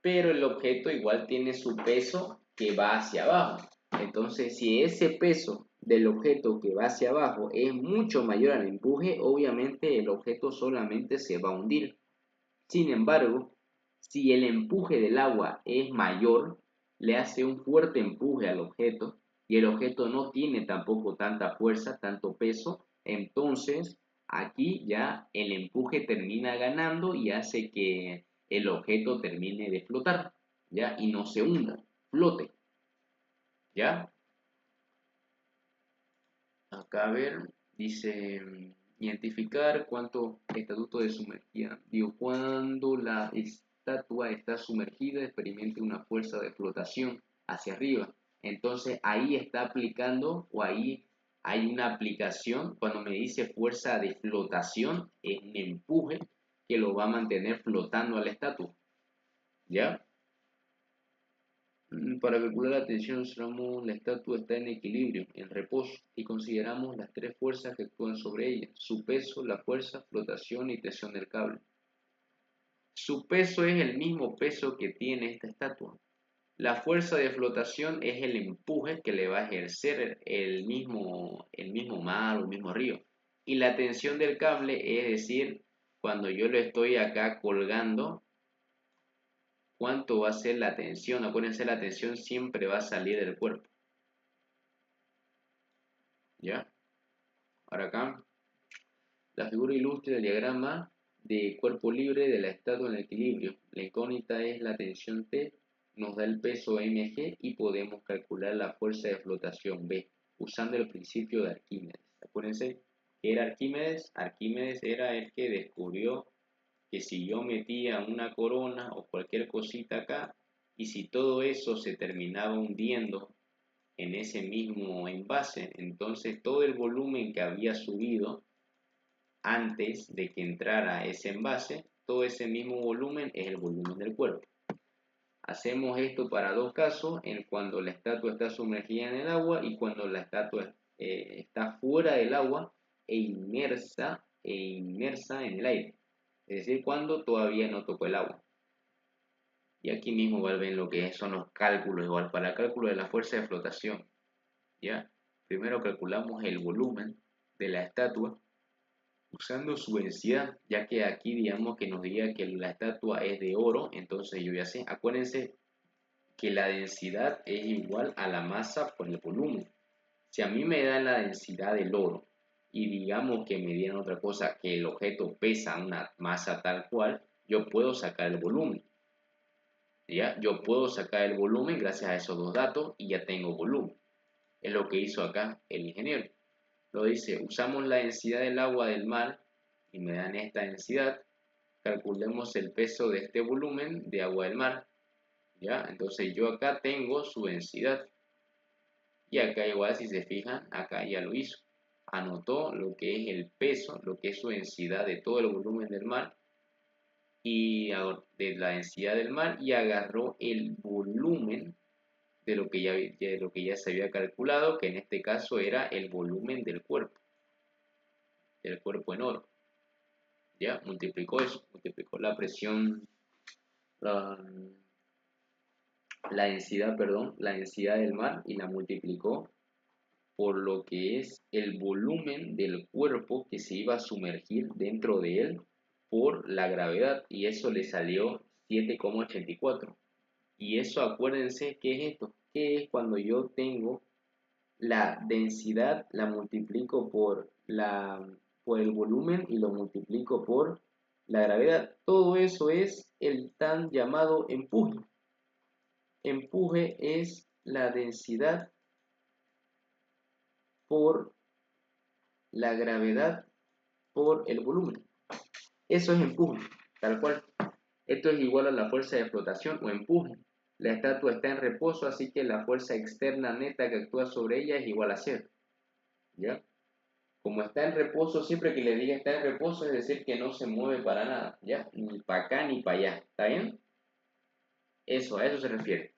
A: pero el objeto igual tiene su peso que va hacia abajo. Entonces, si ese peso del objeto que va hacia abajo es mucho mayor al empuje, obviamente el objeto solamente se va a hundir. Sin embargo, si el empuje del agua es mayor, le hace un fuerte empuje al objeto y el objeto no tiene tampoco tanta fuerza, tanto peso, entonces aquí ya el empuje termina ganando y hace que el objeto termine de flotar, ¿ya? Y no se hunda, flote, ¿ya? Acá a ver, dice identificar cuánto estatuto de sumergida. Digo, cuando la estatua está sumergida, experimente una fuerza de flotación hacia arriba. Entonces ahí está aplicando o ahí hay una aplicación. Cuando me dice fuerza de flotación, es un empuje que lo va a mantener flotando a la estatua. ¿Ya? Para calcular la tensión, observamos la estatua está en equilibrio, en reposo, y consideramos las tres fuerzas que actúan sobre ella: su peso, la fuerza, flotación y tensión del cable. Su peso es el mismo peso que tiene esta estatua. La fuerza de flotación es el empuje que le va a ejercer el mismo mar o el mismo río. Y la tensión del cable es decir, cuando yo lo estoy acá colgando, cuánto va a ser la tensión. Acuérdense, la tensión siempre va a salir del cuerpo. ¿Ya? Ahora acá, la figura ilustra el diagrama de cuerpo libre de la estatua en equilibrio. La incógnita es la tensión T, nos da el peso mg y podemos calcular la fuerza de flotación B usando el principio de Arquímedes. Acuérdense que era Arquímedes. Arquímedes era el que descubrió que si yo metía una corona o cualquier cosita acá y si todo eso se terminaba hundiendo en ese mismo envase, entonces todo el volumen que había subido antes de que entrara ese envase, todo ese mismo volumen es el volumen del cuerpo. Hacemos esto para dos casos, en cuando la estatua está sumergida en el agua y cuando la estatua está fuera del agua e inmersa en el aire, es decir, cuando todavía no tocó el agua. Y aquí mismo ven lo que son los cálculos, igual para el cálculo de la fuerza de flotación. ¿Ya? Primero calculamos el volumen de la estatua usando su densidad, ya que aquí digamos que nos diga que la estatua es de oro, entonces yo ya sé, acuérdense que la densidad es igual a la masa por el volumen. Si a mí me dan la densidad del oro y digamos que me dieran otra cosa, que el objeto pesa una masa tal cual, yo puedo sacar el volumen. ¿Ya? Yo puedo sacar el volumen gracias a esos dos datos y ya tengo volumen. Es lo que hizo acá el ingeniero. Lo dice, usamos la densidad del agua del mar y me dan esta densidad, calculemos el peso de este volumen de agua del mar, ¿ya? Entonces yo acá tengo su densidad y acá igual si se fijan, acá ya lo hizo, anotó lo que es el peso, lo que es su densidad de todo el volumen del mar y de la densidad del mar y agarró el volumen de lo que ya se había calculado, que en este caso era el volumen del cuerpo en oro. ¿Ya? Multiplicó eso, multiplicó la presión, la, la densidad, perdón, la densidad del mar y la multiplicó por lo que es el volumen del cuerpo que se iba a sumergir dentro de él por la gravedad y eso le salió 7,84. Y eso acuérdense que es esto, que es cuando yo tengo la densidad, la multiplico por el volumen y lo multiplico por la gravedad. Todo eso es el tan llamado empuje. Empuje es la densidad por la gravedad por el volumen. Eso es empuje, tal cual. Esto es igual a la fuerza de flotación o empuje. La estatua está en reposo, así que la fuerza externa neta que actúa sobre ella es igual a cero. ¿Ya? Como está en reposo, siempre que le diga está en reposo, es decir que no se mueve para nada, ¿ya? Ni para acá ni para allá, ¿está bien? Eso, a eso se refiere.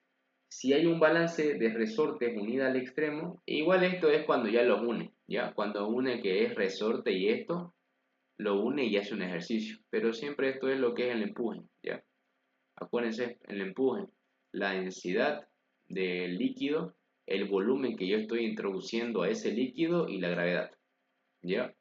A: Si hay un balance de resortes unida al extremo, igual esto es cuando ya los une, ¿ya? Cuando une que es resorte y esto, lo une y hace un ejercicio. Pero siempre esto es lo que es el empuje, ¿ya? Acuérdense, el empuje, la densidad del líquido, el volumen que yo estoy introduciendo a ese líquido y la gravedad, ¿ya?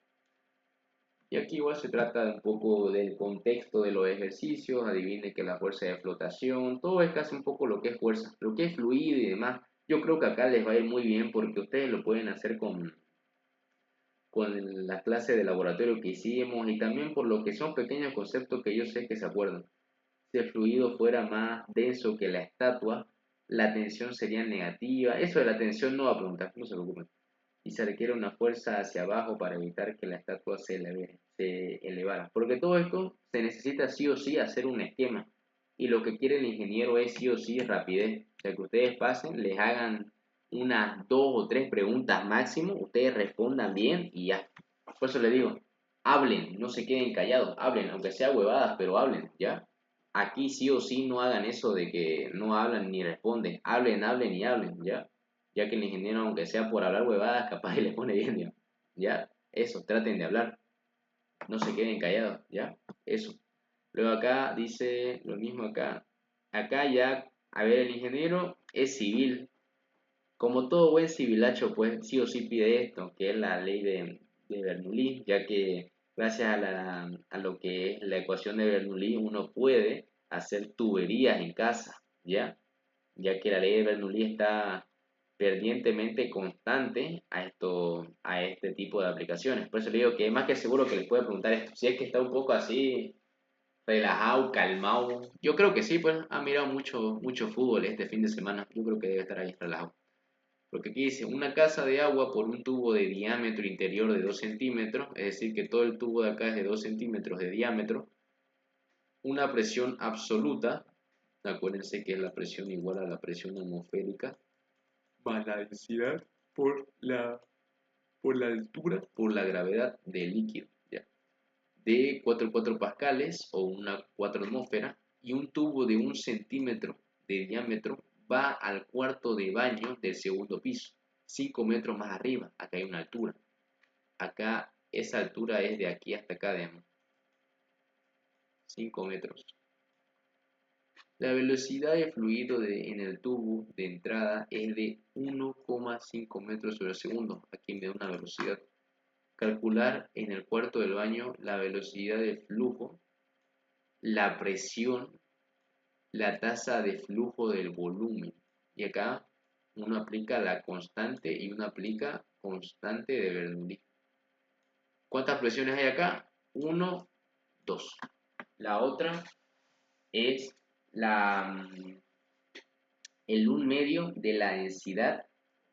A: Y aquí igual se trata un poco del contexto de los ejercicios, adivine que la fuerza de flotación, todo es casi un poco lo que es fuerza, lo que es fluido y demás. Yo creo que acá les va a ir muy bien porque ustedes lo pueden hacer con la clase de laboratorio que hicimos y también por lo que son pequeños conceptos que yo sé que se acuerdan. Si el fluido fuera más denso que la estatua, la tensión sería negativa. Eso de la tensión no va a preguntar, no se preocupen. Y se requiere una fuerza hacia abajo para evitar que la estatua se elevara. Porque todo esto se necesita sí o sí hacer un esquema. Y lo que quiere el ingeniero es sí o sí rapidez. O sea, que ustedes pasen, les hagan unas 2 o 3 preguntas máximo, ustedes respondan bien y ya. Por eso les digo, hablen, no se queden callados, hablen, aunque sea huevadas, pero hablen, ¿ya? Aquí sí o sí no hagan eso de que no hablan ni responden, hablen, hablen y hablen, ¿ya? Ya que el ingeniero, aunque sea por hablar huevadas, capaz y le pone bien, ¿ya? ¿Ya? Eso, traten de hablar, no se queden callados, ¿ya? Eso. Luego acá dice lo mismo acá. Acá ya, a ver, el ingeniero es civil. Como todo buen civilacho, pues sí o sí pide esto, que es la ley de Bernoulli, ya que gracias a lo que es la ecuación de Bernoulli uno puede hacer tuberías en casa, ¿ya? Ya que la ley de Bernoulli está perdientemente constante a este tipo de aplicaciones. Por eso le digo que es más que seguro que les puede preguntar esto. Si es que está un poco así relajado, calmado. Yo creo que sí, pues ha mirado mucho fútbol este fin de semana. Yo creo que debe estar ahí relajado. Porque aquí dice, una casa de agua por un tubo de diámetro interior de 2 centímetros, es decir, que todo el tubo de acá es de 2 centímetros de diámetro, una presión absoluta, acuérdense que es la presión igual a la presión atmosférica, más la densidad por por la altura, por la gravedad del líquido, ¿ya? De 4,4 pascales o una 4 atmósferas, y un tubo de 1 centímetro de diámetro va al cuarto de baño del segundo piso, 5 metros más arriba. Acá hay una altura. Acá esa altura es de aquí hasta acá, digamos, 5 metros. La velocidad de fluido en el tubo de entrada es de 1,5 metros sobre segundo. Aquí me da una velocidad. Calcular en el cuarto del baño la velocidad de flujo, la presión, la tasa de flujo del volumen. Y acá uno aplica la constante y uno aplica constante de Bernoulli. ¿Cuántas presiones hay acá? 1, 2. La otra es el 1 medio de la densidad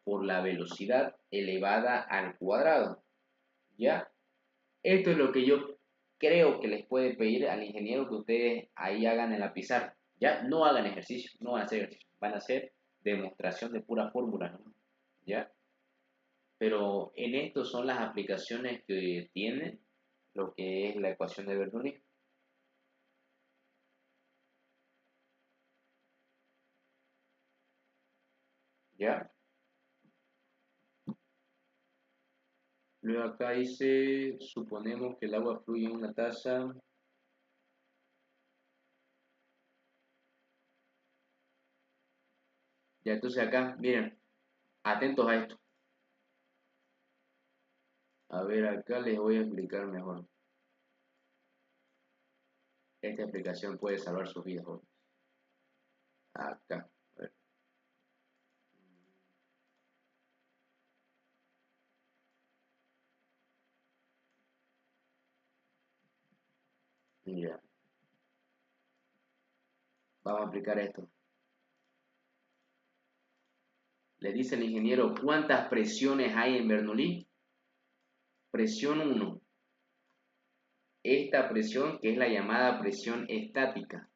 A: por la velocidad elevada al cuadrado. ¿Ya? Esto es lo que yo creo que les puede pedir al ingeniero que ustedes ahí hagan en la pizarra. Ya no hagan ejercicio, no van a hacer ejercicio, van a hacer demostración de pura fórmula, ¿no? ¿Ya? Pero en esto son las aplicaciones que tiene lo que es la ecuación de Bernoulli. ¿Ya? Luego acá dice, suponemos que el agua fluye en una taza. Ya, entonces acá, miren, atentos a esto. A ver, acá les voy a explicar mejor. Esta explicación puede salvar sus vidas, jóvenes. Acá. A ver. Ya. Vamos a aplicar esto. Le dice el ingeniero, ¿cuántas presiones hay en Bernoulli? Presión 1. Esta presión, que es la llamada presión estática.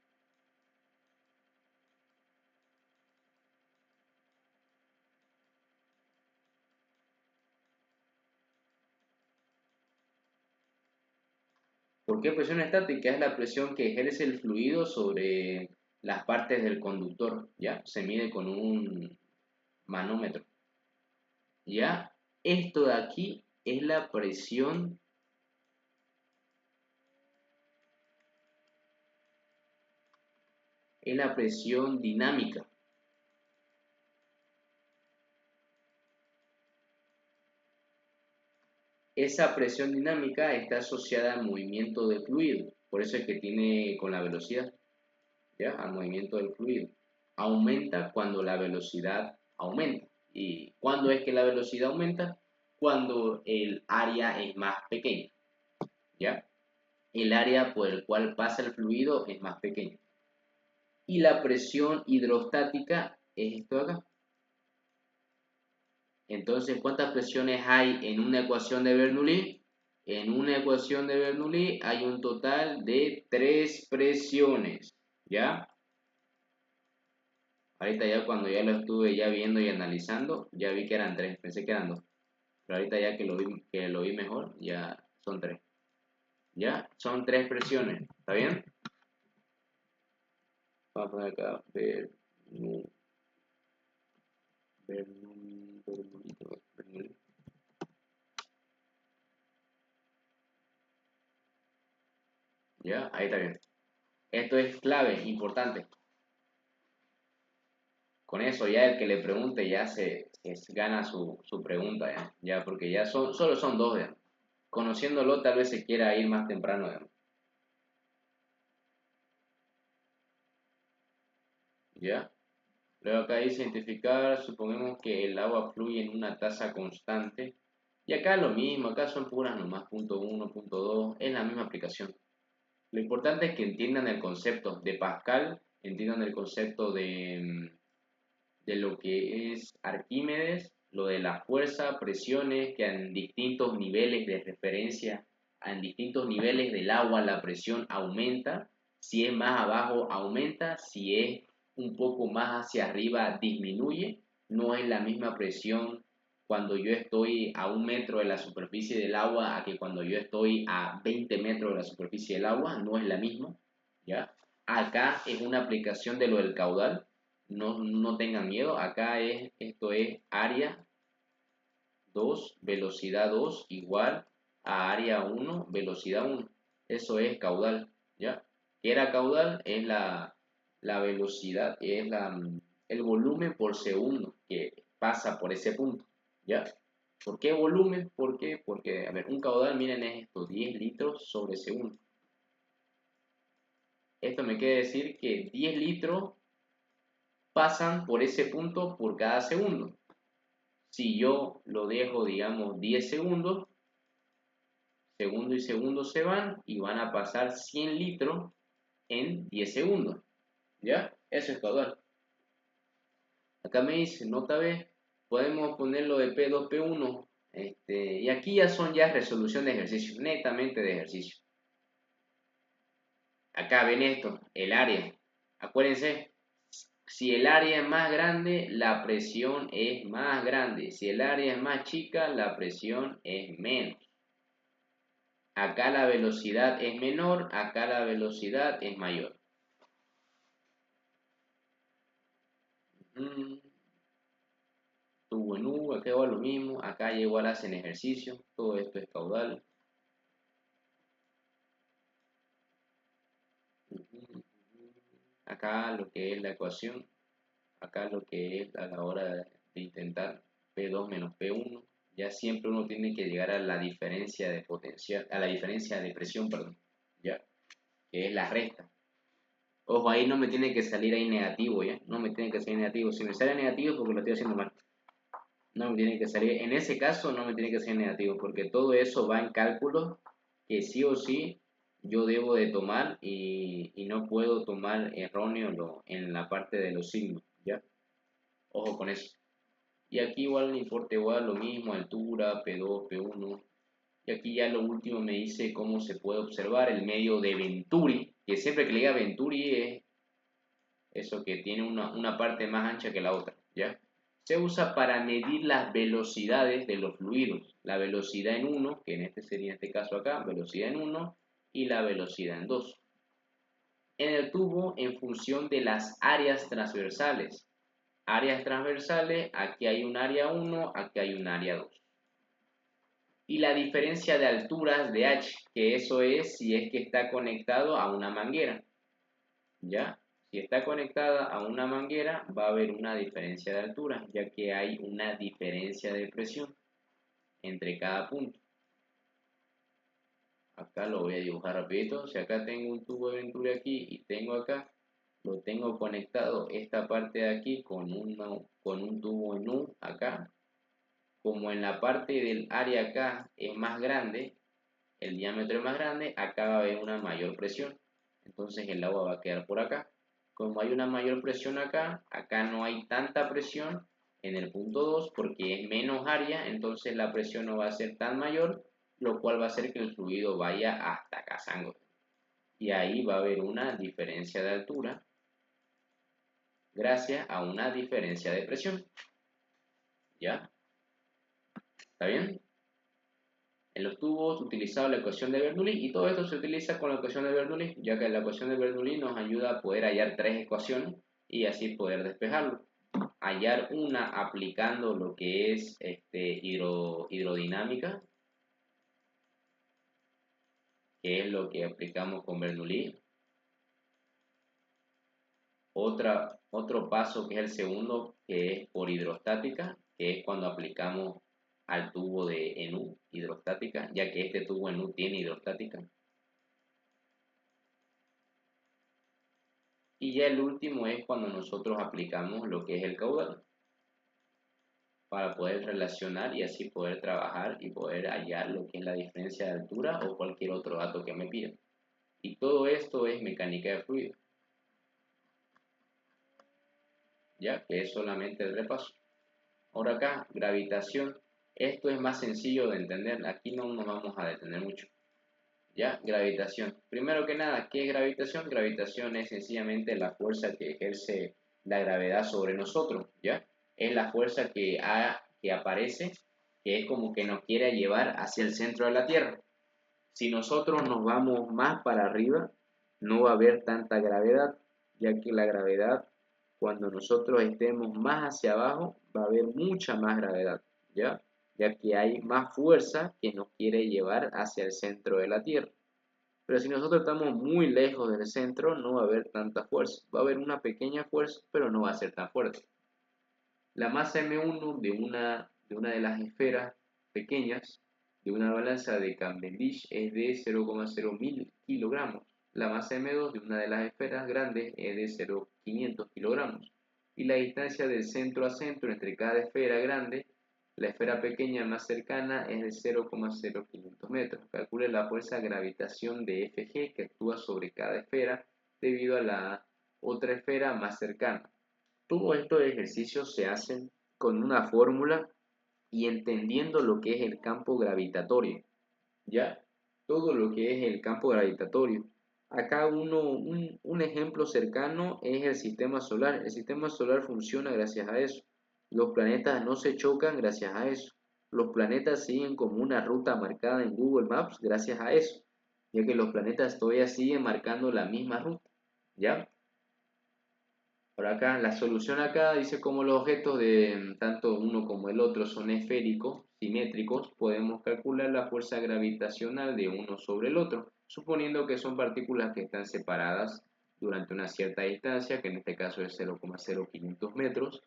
A: ¿Por qué presión estática? Es la presión que ejerce el fluido sobre las partes del conductor, ¿ya? Se mide con un manómetro, ¿ya? Esto de aquí es la presión dinámica. Esa presión dinámica está asociada al movimiento del fluido, por eso es que tiene con la velocidad, ¿ya? Al movimiento del fluido. Aumenta cuando la velocidad aumenta. ¿Y cuándo es que la velocidad aumenta? Cuando el área es más pequeña, ¿ya? El área por el cual pasa el fluido es más pequeña. Y la presión hidrostática es esto de acá. Entonces, ¿cuántas presiones hay en una ecuación de Bernoulli? En una ecuación de Bernoulli hay un total de 3 presiones, ¿ya? Ahorita ya cuando ya lo estuve ya viendo y analizando, ya vi que eran 3, pensé que eran 2. Pero ahorita ya que lo vi mejor, ya son 3. ¿Ya? Son 3 presiones, ¿está bien? Vamos a poner acá, Bernoulli. ¿Ya? Ahí está bien. Esto es clave, importante. Con eso ya el que le pregunte ya se gana su pregunta, ¿ya? Ya, porque ya solo son 2, ¿ya? Conociéndolo tal vez se quiera ir más temprano, ¿ya? ¿Ya? Luego acá dice identificar, supongamos que el agua fluye en una tasa constante. Y acá lo mismo, acá son puras nomás, punto 1, punto 2, es la misma aplicación. Lo importante es que entiendan el concepto de Pascal, entiendan el concepto de lo que es Arquímedes, lo de la fuerza, presiones, que en distintos niveles de referencia, en distintos niveles del agua la presión aumenta, si es más abajo aumenta, si es un poco más hacia arriba disminuye, no es la misma presión cuando yo estoy a 1 metro de la superficie del agua a que cuando yo estoy a 20 metros de la superficie del agua, no es la misma, ¿ya? Acá es una aplicación de lo del caudal, no tengan miedo, acá esto es área 2, velocidad 2 igual a área 1, velocidad 1. Eso es caudal, ¿ya? ¿Qué era caudal? Es la velocidad, es el volumen por segundo que pasa por ese punto, ¿ya? ¿Por qué volumen? ¿Por qué? Porque, a ver, un caudal, miren, es esto, 10 litros sobre segundo. Esto me quiere decir que 10 litros pasan por ese punto por cada segundo. Si yo lo dejo, digamos, 10 segundos, segundo y segundo se van y van a pasar 100 litros en 10 segundos. ¿Ya? Eso es caudal. Acá me dice, nota B, podemos ponerlo de P2, P1. Y aquí ya resolución de ejercicio, netamente de ejercicio. Acá ven esto, el área. Acuérdense, si el área es más grande, la presión es más grande. Si el área es más chica, la presión es menos. Acá la velocidad es menor, acá la velocidad es mayor. Tubo en U, acá igual lo mismo, acá ya igual hacen ejercicio, todo esto es caudal. Acá lo que es la ecuación, acá lo que es a la hora de intentar P2 menos P1, ya siempre uno tiene que llegar a la diferencia de potencial, a la diferencia de presión, perdón, ¿ya? que es la resta. Ojo, ahí no me tiene que salir ahí negativo, ¿ya? No me tiene que salir negativo. Si me sale negativo es porque lo estoy haciendo mal. No me tiene que salir, en ese caso no me tiene que salir negativo, porque todo eso va en cálculos que sí o sí yo debo de tomar y no puedo tomar erróneo en la parte de los signos, ¿ya? Ojo con eso. Y aquí igual me importa igual lo mismo, altura, P2, P1. Y aquí ya lo último me dice cómo se puede observar el medio de Venturi, que siempre que le diga Venturi es eso que tiene una parte más ancha que la otra, ¿ya? Se usa para medir las velocidades de los fluidos, la velocidad en 1, que en este sería en este caso acá, velocidad en 1, y la velocidad en 2. En el tubo, en función de las áreas transversales. Áreas transversales, aquí hay un área 1, aquí hay un área 2. Y la diferencia de alturas de H, que eso es si es que está conectado a una manguera, ¿ya? Si está conectada a una manguera, va a haber una diferencia de altura, ya que hay una diferencia de presión entre cada punto. Acá lo voy a dibujar rapidito. Si acá tengo un tubo de Venturi aquí y tengo acá, lo tengo conectado esta parte de aquí con un tubo en U acá. Como en la parte del área acá es más grande, el diámetro es más grande, acá va a haber una mayor presión. Entonces el agua va a quedar por acá. Como hay una mayor presión acá, acá no hay tanta presión en el punto 2 porque es menos área, entonces la presión no va a ser tan mayor, lo cual va a hacer que el fluido vaya hasta acá, sangre. Y ahí va a haber una diferencia de altura gracias a una diferencia de presión. ¿Ya? ¿Está bien? En los tubos utilizaba la ecuación de Bernoulli y todo esto se utiliza con la ecuación de Bernoulli, ya que la ecuación de Bernoulli nos ayuda a poder hallar tres ecuaciones y así poder despejarlo. Hallar una aplicando lo que es hidrodinámica, que es lo que aplicamos con Bernoulli. Otro paso que es el segundo, que es por hidrostática, que es cuando aplicamos al tubo de ENU, hidrostática, ya que este tubo ENU tiene hidrostática. Y ya el último es cuando nosotros aplicamos lo que es el caudal, para poder relacionar y así poder trabajar y poder hallar lo que es la diferencia de altura o cualquier otro dato que me pida. Y todo esto es mecánica de fluido, ya que es solamente el repaso. Ahora acá, gravitación. Esto es más sencillo de entender, aquí no nos vamos a detener mucho. ¿Ya? Gravitación. Primero que nada, ¿qué es gravitación? Gravitación es sencillamente la fuerza que ejerce la gravedad sobre nosotros, ¿ya? Es la fuerza que aparece, que es como que nos quiere llevar hacia el centro de la Tierra. Si nosotros nos vamos más para arriba, no va a haber tanta gravedad, ya que la gravedad, cuando nosotros estemos más hacia abajo, va a haber mucha más gravedad, ¿ya? Ya que hay más fuerza que nos quiere llevar hacia el centro de la Tierra. Pero si nosotros estamos muy lejos del centro, no va a haber tanta fuerza. Va a haber una pequeña fuerza, pero no va a ser tan fuerte. La masa M1 de una de las esferas pequeñas de una balanza de Cavendish es de 0,01000 kilogramos. La masa M2 de una de las esferas grandes es de 0,500 kilogramos. Y la distancia del centro a centro entre cada esfera grande, la esfera pequeña más cercana, es de 0,0500 metros. Calcule la fuerza gravitación de Fg que actúa sobre cada esfera debido a la otra esfera más cercana. Todos estos ejercicios se hacen con una fórmula y entendiendo lo que es el campo gravitatorio, ¿ya? Todo lo que es el campo gravitatorio. Acá un ejemplo cercano es el sistema solar. El sistema solar funciona gracias a eso. Los planetas no se chocan gracias a eso. Los planetas siguen como una ruta marcada en Google Maps gracias a eso, ya que los planetas todavía siguen marcando la misma ruta, ¿ya? Por acá, la solución acá dice como los objetos de tanto uno como el otro son esféricos, simétricos, podemos calcular la fuerza gravitacional de uno sobre el otro, suponiendo que son partículas que están separadas durante una cierta distancia, que en este caso es 0,0500 metros.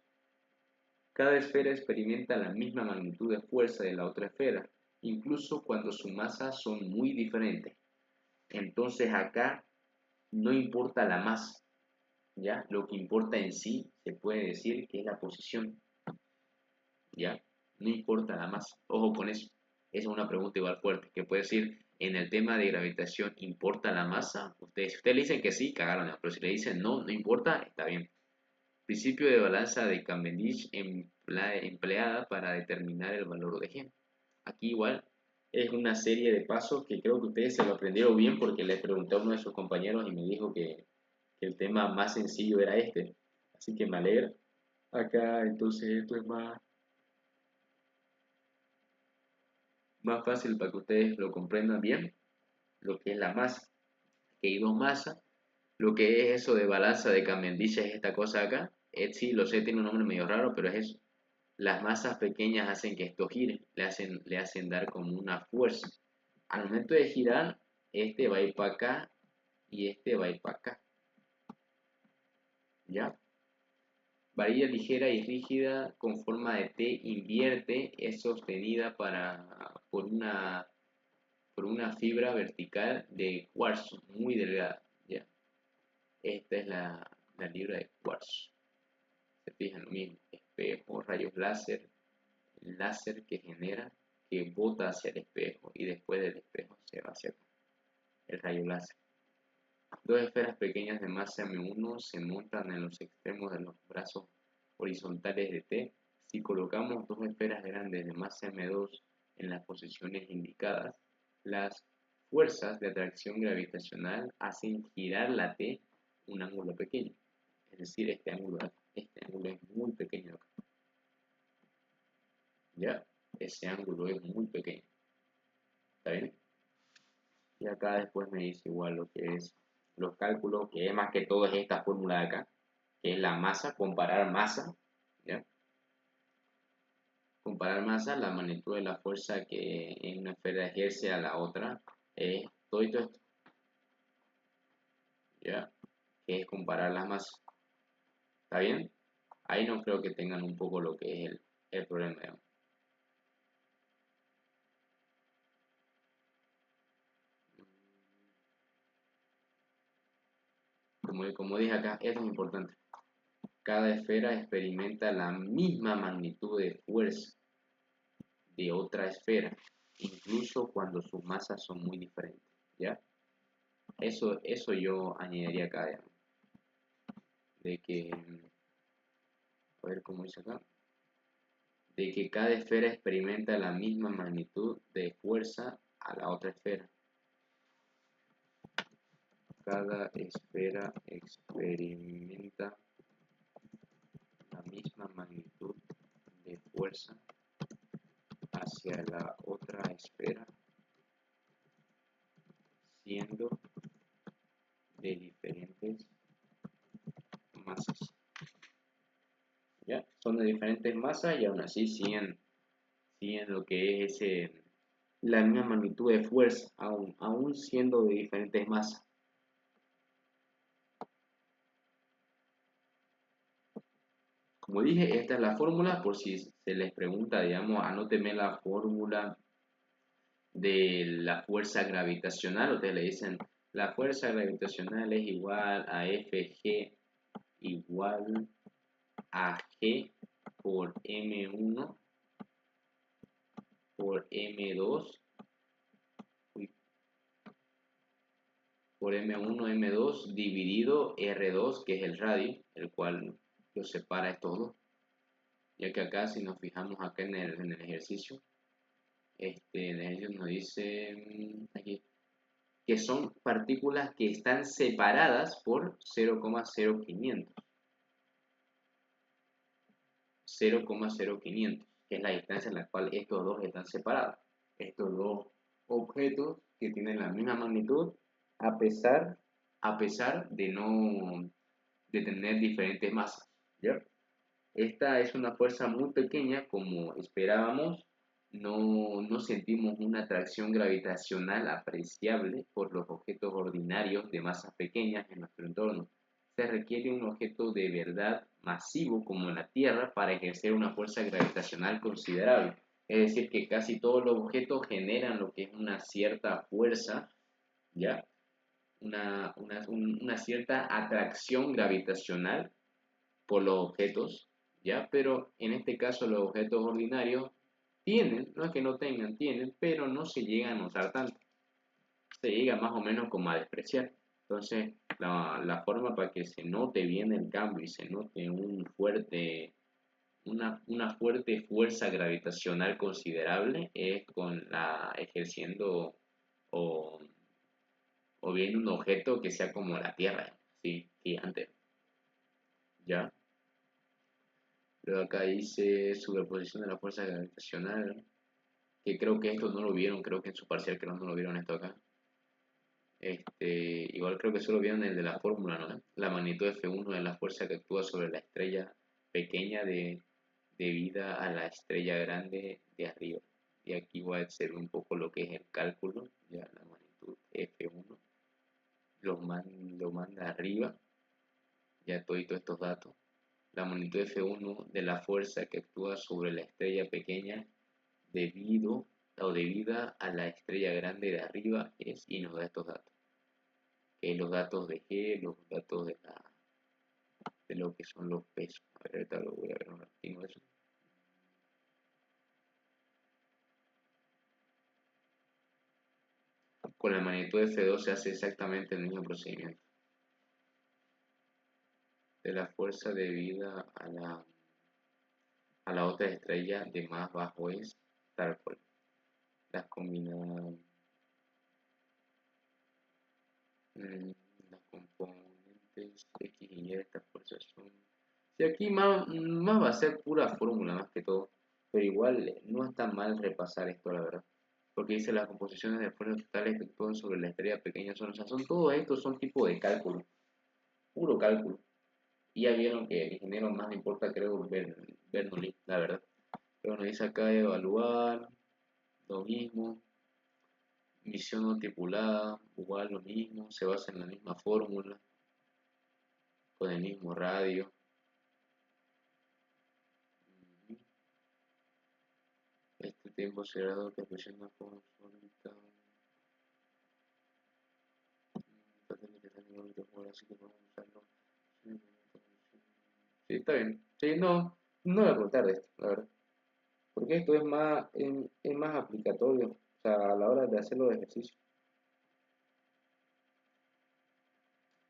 A: Cada esfera experimenta la misma magnitud de fuerza de la otra esfera, incluso cuando sus masas son muy diferentes. Entonces acá no importa la masa, ¿ya? Lo que importa en sí se puede decir que es la posición, ¿ya? No importa la masa. Ojo con eso. Esa es una pregunta igual fuerte, que puede decir, en el tema de gravitación, ¿importa la masa? Ustedes, si ustedes le dicen que sí, cagaron, pero si le dicen no, no importa, está bien. Principio de balanza de Cavendish empleada para determinar el valor de G. Aquí igual es una serie de pasos que creo que ustedes se lo aprendieron bien porque le pregunté a uno de sus compañeros y me dijo que el tema más sencillo era este. Así que me alegra. Acá entonces esto es más fácil para que ustedes lo comprendan bien, lo que es la masa, que hay dos masas, lo que es eso de balanza de Cavendish es esta cosa acá. Sí, lo sé, tiene un nombre medio raro, pero es eso. Las masas pequeñas hacen que esto gire, le hacen dar como una fuerza. Al momento de girar, este va a ir para acá y este va a ir para acá. ¿Ya? Varilla ligera y rígida con forma de T invierte es sostenida por una fibra vertical de cuarzo muy delgada. ¿Ya? Esta es la libra de cuarzo. Se fijan lo mismo, espejo, rayos láser que genera, que bota hacia el espejo y después del espejo se va hacia acá, el rayo láser. Dos esferas pequeñas de masa M1 se montan en los extremos de los brazos horizontales de T. Si colocamos dos esferas grandes de masa M2 en las posiciones indicadas, las fuerzas de atracción gravitacional hacen girar la T un ángulo pequeño. Es decir, este ángulo es muy pequeño acá. ¿Ya? Ese ángulo es muy pequeño. ¿Está bien? Y acá después me dice igual lo que es los cálculos, que es más que todo es esta fórmula de acá, que es la masa, comparar masa, ¿ya? Comparar masa, la magnitud de la fuerza que en una esfera ejerce a la otra, es todo esto, ¿ya? Que es comparar las masas. ¿Está bien? Ahí no creo que tengan un poco lo que es el problema, digamos. Como dije acá, esto es importante. Cada esfera experimenta la misma magnitud de fuerza de otra esfera, incluso cuando sus masas son muy diferentes, ¿ya? Eso yo añadiría acá, digamos, de que, a ver cómo dice acá, de que cada esfera experimenta la misma magnitud de fuerza a la otra esfera. Cada esfera experimenta la misma magnitud de fuerza hacia la otra esfera, siendo de diferentes masas. ¿Ya? Son de diferentes masas y aún así siguen lo que es la misma magnitud de fuerza, aún siendo de diferentes masas. Como dije, esta es la fórmula, por si se les pregunta, digamos, anótenme la fórmula de la fuerza gravitacional. Ustedes le dicen, la fuerza gravitacional es igual a Fg igual a G por M1 por M2 por M1, M2 dividido R2, que es el radio, el cual los separa estos dos. Ya que acá, si nos fijamos acá en el ejercicio, el ejercicio nos dice aquí que son partículas que están separadas por 0,0500. 0,0500, que es la distancia en la cual estos dos están separados. Estos dos objetos que tienen la misma magnitud a pesar de tener diferentes masas. ¿Ya? Esta es una fuerza muy pequeña, como esperábamos. No sentimos una atracción gravitacional apreciable por los objetos ordinarios de masas pequeñas en nuestro entorno. Se requiere un objeto de verdad masivo como la Tierra para ejercer una fuerza gravitacional considerable. Es decir, que casi todos los objetos generan lo que es una cierta fuerza, ¿ya? una cierta atracción gravitacional por los objetos, ¿ya? Pero en este caso los objetos ordinarios tienen, no es que no tengan, tienen, pero no se llegan a notar tanto. Se llega más o menos como a despreciar. Entonces, la forma para que se note bien el cambio y se note una fuerte fuerza gravitacional considerable es con la ejerciendo o, o bien un objeto que sea como la Tierra, ¿sí? Gigante, ¿ya? Luego acá dice superposición de la fuerza gravitacional, que creo que esto no lo vieron, creo que en su parcial creo que no lo vieron esto acá. Igual creo que solo vieron el de la fórmula, ¿no? La magnitud F1 es la fuerza que actúa sobre la estrella pequeña debida a la estrella grande de arriba. Y aquí voy a hacer un poco lo que es el cálculo, ya la magnitud F1 lo manda arriba, ya todos estos datos. La magnitud F1 de la fuerza que actúa sobre la estrella pequeña debido o debida a la estrella grande de arriba es, y nos da estos datos. Los datos de G, los datos de lo que son los pesos. A ver, ahorita lo voy a ver un ratito eso. Con la magnitud F2 se hace exactamente el mismo procedimiento. De la fuerza debida a la otra estrella de más bajo es tal cual. Las combinadas, las componentes X y Y de estas fuerzas son... Sí, aquí más va a ser pura fórmula más que todo, pero igual no está mal repasar esto, la verdad. Porque dice las composiciones de fuerzas totales que actúan sobre la estrella pequeña son, o sea, son todos estos son tipo de cálculo, puro cálculo. Y ya vieron que el ingeniero más le importa, creo, Bernoulli, la verdad. Pero nos dice acá evaluar, lo mismo, misión no tripulada, igual lo mismo, se basa en la misma fórmula, con el mismo radio. Este tiempo será lo que presiona con su órbita. Así que podemos usarlo. Sí, está bien. Sí, no voy a contar de esto, la verdad. Porque esto es más aplicatorio, o sea, a la hora de hacer los ejercicios.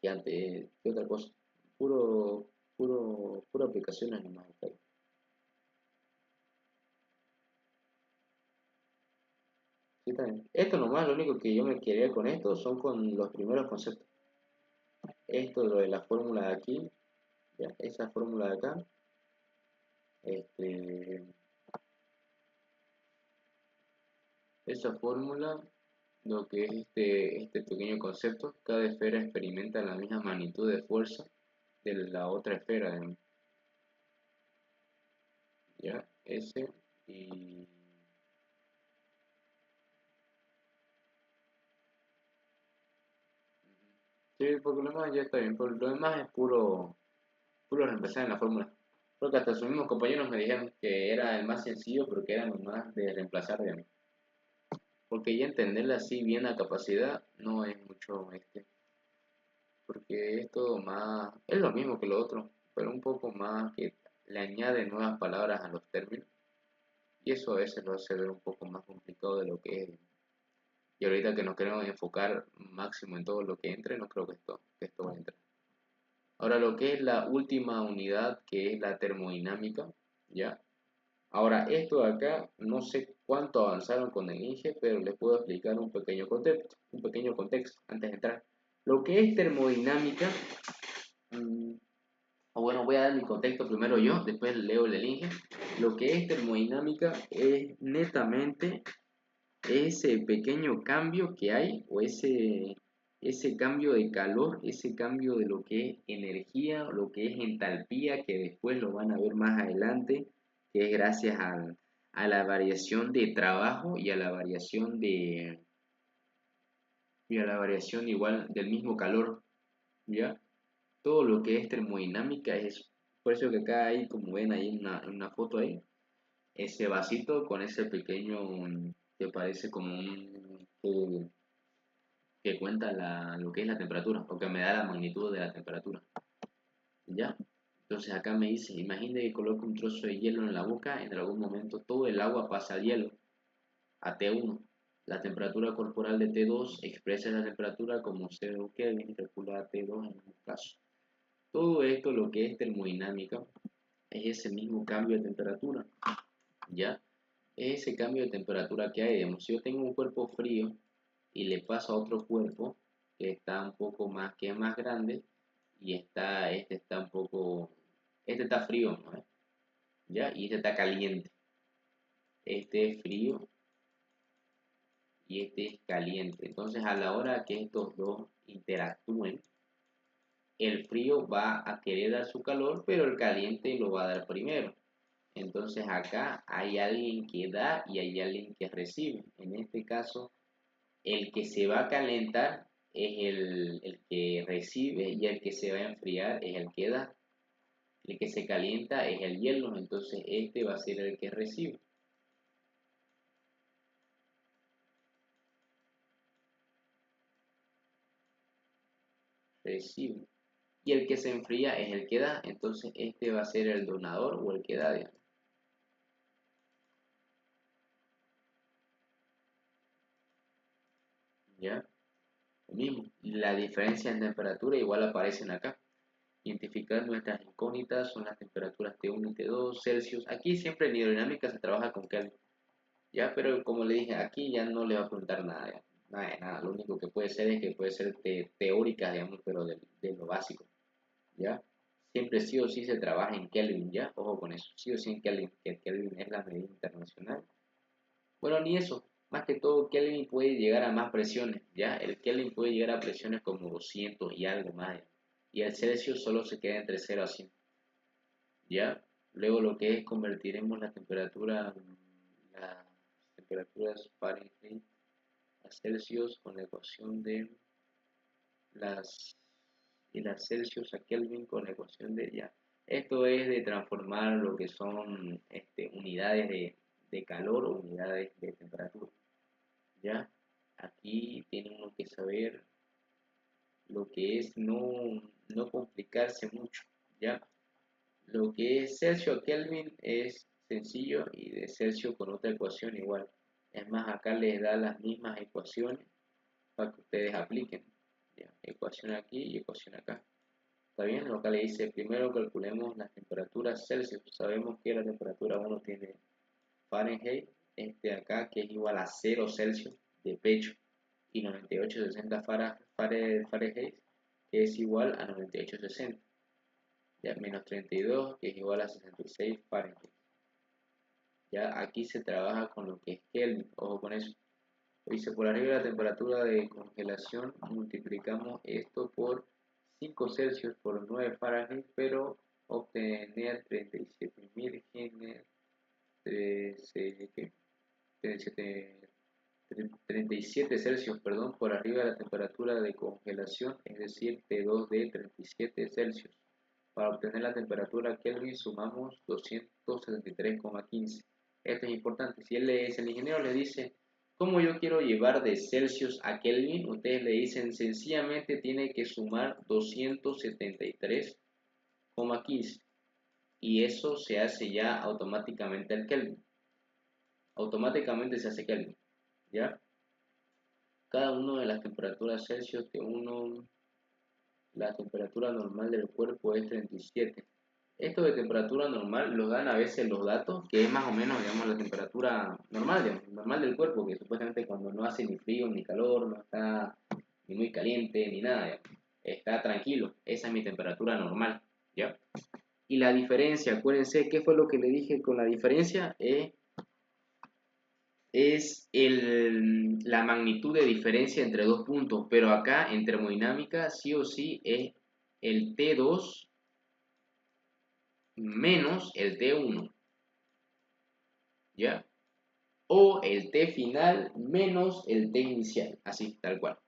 A: Que antes, que otra cosa. Puro aplicaciones nomás. Ok. Sí, está bien. Esto nomás, lo único que yo me quería con esto son con los primeros conceptos. Esto, lo de la fórmula de aquí, ya, esa fórmula de acá, este, esa fórmula, lo que es este pequeño concepto, cada esfera experimenta la misma magnitud de fuerza de la otra esfera, ya, ese, y sí, porque lo demás ya está bien, pero lo demás es puro reemplazar en la fórmula. Porque hasta sus mismos compañeros me dijeron que era el más sencillo, pero que era nomás de reemplazar, digamos. Porque ya entenderla así bien a capacidad no es mucho, porque es todo más, es lo mismo que lo otro, pero un poco más que le añade nuevas palabras a los términos, y eso a veces lo hace ver un poco más complicado de lo que es. Y ahorita que nos queremos enfocar máximo en todo lo que entre, no creo que esto va a entrar. Ahora lo que es la última unidad, que es la termodinámica, ¿ya? Ahora, esto de acá, no sé cuánto avanzaron con el INGE, pero les puedo explicar un pequeño contexto antes de entrar. Lo que es termodinámica, mm, o bueno, voy a dar mi contexto primero yo, después leo el del INGE. Lo que es termodinámica es netamente ese pequeño cambio que hay, o ese cambio de calor, ese cambio de lo que es energía, lo que es entalpía, que después lo van a ver más adelante, que es gracias a la variación de trabajo y a la variación igual del mismo calor, ¿ya? Todo lo que es termodinámica es por eso que acá hay, como ven ahí en una foto ahí, ese vasito con ese pequeño que parece como un que cuenta lo que es la temperatura, o que me da la magnitud de la temperatura. ¿Ya? Entonces acá me dice, imagine que coloco un trozo de hielo en la boca, en algún momento todo el agua pasa al hielo, a T1. La temperatura corporal de T2 expresa la temperatura como 0 Kelvin, calcula T2 en este caso. Todo esto, lo que es termodinámica, es ese mismo cambio de temperatura, ¿ya? Es ese cambio de temperatura que hay, digamos, si yo tengo un cuerpo frío y le paso a otro cuerpo que está un poco más, que es más grande, y este está un poco, este está frío, ¿no? ¿Ya? Y este está caliente. Este es frío y este es caliente. Entonces, a la hora que estos dos interactúen, el frío va a querer dar su calor, pero el caliente lo va a dar primero. Entonces, acá hay alguien que da y hay alguien que recibe. En este caso, el que se va a calentar es el que recibe y el que se va a enfriar es el que da. El que se calienta es el hielo, entonces este va a ser el que recibe. Recibe. Y el que se enfría es el que da, entonces este va a ser el donador o el que da, digamos. ¿Ya? Lo mismo. La diferencia en temperatura igual aparecen acá. Identificar nuestras incógnitas son las temperaturas T1 y T2, Celsius. Aquí siempre en hidrodinámica se trabaja con Kelvin. Ya, pero como le dije, aquí ya no le va a preguntar nada, ya. Nada, nada. Lo único que puede ser es que puede ser teórica, digamos, pero de lo básico. ¿Ya? Siempre sí o sí se trabaja en Kelvin, ¿ya? Ojo con eso, sí o sí en Kelvin, que Kelvin es la medida internacional. Bueno, ni eso, más que todo Kelvin puede llegar a más presiones, ¿ya? El Kelvin puede llegar a presiones como 200 y algo más, ¿ya? Y el Celsius solo se queda entre 0 a 100, ¿ya? Luego lo que es convertiremos las temperaturas Fahrenheit a Celsius con la ecuación de las y las Celsius a Kelvin con la ecuación de ya. Esto es de transformar lo que son unidades de calor o unidades de temperatura. ¿Ya? Aquí tiene uno que saber lo que es no complicarse mucho. ¿Ya? Lo que es Celsius a Kelvin es sencillo y de Celsius con otra ecuación igual. Es más, acá les da las mismas ecuaciones para que ustedes apliquen. ¿Ya? Ecuación aquí y ecuación acá. Está bien, acá le dice, primero calculemos las temperaturas Celsius. Sabemos que la temperatura 1 tiene Fahrenheit, este acá que es igual a 0 Celsius de pecho y 98,60 Fahrenheit, que es igual a 98,60. Ya menos 32, que es igual a 66 Fahrenheit. Ya aquí se trabaja con lo que es Kelvin, ojo con eso. Dice, por arriba de la temperatura de congelación multiplicamos esto por 5 Celsius por 9 Fahrenheit, pero obtener 37.000 genes, 37 Celsius, perdón, por arriba de la temperatura de congelación, es decir, T2 de 37 Celsius. Para obtener la temperatura Kelvin sumamos 273,15. Esto es importante. Si el ingeniero le dice, ¿cómo yo quiero llevar de Celsius a Kelvin? Ustedes le dicen, sencillamente tiene que sumar 273,15. Y eso se hace ya automáticamente al Kelvin. Automáticamente se hace Kelvin. ¿Ya? Cada una de las temperaturas Celsius que la temperatura normal del cuerpo es 37. Esto de temperatura normal lo dan a veces los datos, que es más o menos, digamos, la temperatura normal, digamos, normal del cuerpo, que supuestamente cuando no hace ni frío ni calor, no está ni muy caliente ni nada, digamos, está tranquilo. Esa es mi temperatura normal, ¿ya? Y la diferencia, acuérdense, ¿qué fue lo que le dije con la diferencia? Es la magnitud de diferencia entre dos puntos, pero acá en termodinámica sí o sí es el T2 menos el T1, ¿ya? O el T final menos el T inicial, así, tal cual.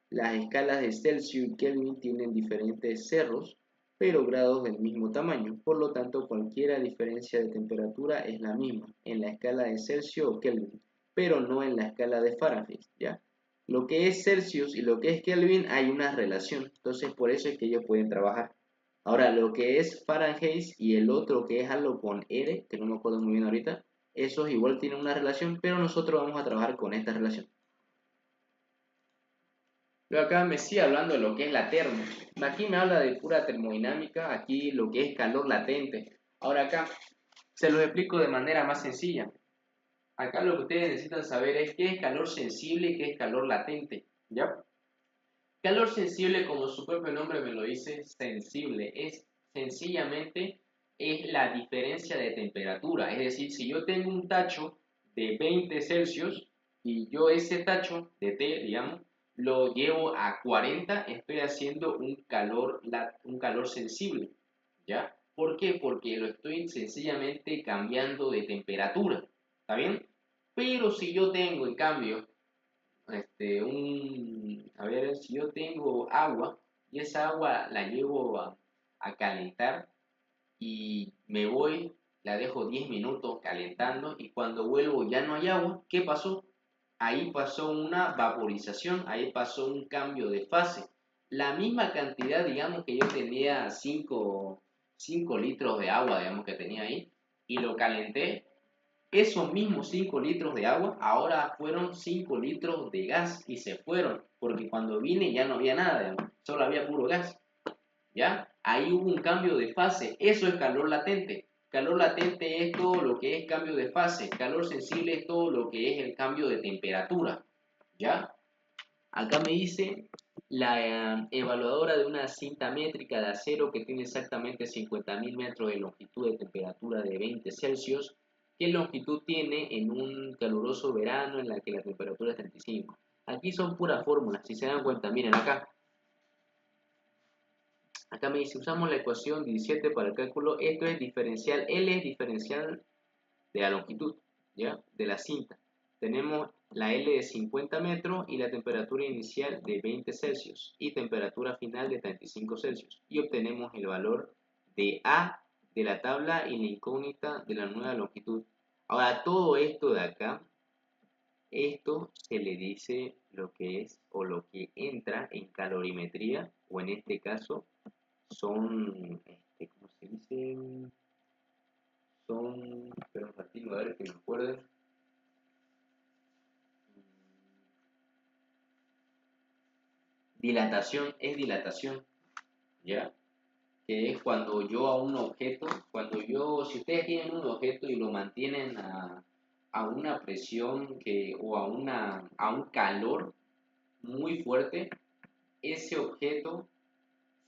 A: Las escalas de Celsius y Kelvin tienen diferentes cerros, pero grados del mismo tamaño, por lo tanto cualquier diferencia de temperatura es la misma en la escala de Celsius o Kelvin, pero no en la escala de Fahrenheit, ¿ya? Lo que es Celsius y lo que es Kelvin hay una relación, entonces por eso es que ellos pueden trabajar. Ahora, lo que es Fahrenheit y el otro que es algo con R, que no me acuerdo muy bien ahorita, esos igual tienen una relación, pero nosotros vamos a trabajar con esta relación. Luego acá me sigue hablando de lo que es la termo. Aquí me habla de pura termodinámica, aquí lo que es calor latente. Ahora acá se los explico de manera más sencilla. Acá lo que ustedes necesitan saber es qué es calor sensible y qué es calor latente. ¿Ya? Calor sensible, como su propio nombre me lo dice, sensible, es sencillamente es la diferencia de temperatura. Es decir, si yo tengo un tacho de 20 Celsius y yo ese tacho de té, digamos, lo llevo a 40, estoy haciendo un calor sensible. ¿Ya? ¿Por qué? Porque lo estoy sencillamente cambiando de temperatura. ¿Está bien? Pero si yo tengo, en cambio, a ver, si yo tengo agua y esa agua la llevo a calentar y me voy, la dejo 10 minutos calentando y cuando vuelvo ya no hay agua, ¿qué pasó? Ahí pasó una vaporización, ahí pasó un cambio de fase. La misma cantidad, digamos que yo tenía 5 litros de agua, digamos que tenía ahí, y lo calenté, esos mismos 5 litros de agua ahora fueron 5 litros de gas y se fueron, porque cuando vine ya no había nada, digamos, solo había puro gas. ¿Ya? Ahí hubo un cambio de fase, eso es calor latente. Calor latente es todo lo que es cambio de fase, calor sensible es todo lo que es el cambio de temperatura. ¿Ya? Acá me dice la evaluadora de una cinta métrica de acero que tiene exactamente 50.000 metros de longitud de temperatura de 20 Celsius. ¿Qué longitud tiene en un caluroso verano en la que la temperatura es 35? Aquí son puras fórmulas, si se dan cuenta, miren acá. Acá me dice, usamos la ecuación 17 para el cálculo, esto es diferencial, L es diferencial de la longitud, ¿ya? De la cinta. Tenemos la L de 50 metros y la temperatura inicial de 20 Celsius y temperatura final de 35 Celsius. Y obtenemos el valor de A de la tabla y la incógnita de la nueva longitud. Ahora, todo esto de acá, esto se le dice lo que es o lo que entra en calorimetría, o en este caso son, ¿cómo se dice? Son, pero un ratito, a ver que me acuerden. Dilatación es dilatación, ¿ya? Que es cuando yo a un objeto, si ustedes tienen un objeto y lo mantienen a una presión o a un calor muy fuerte, ese objeto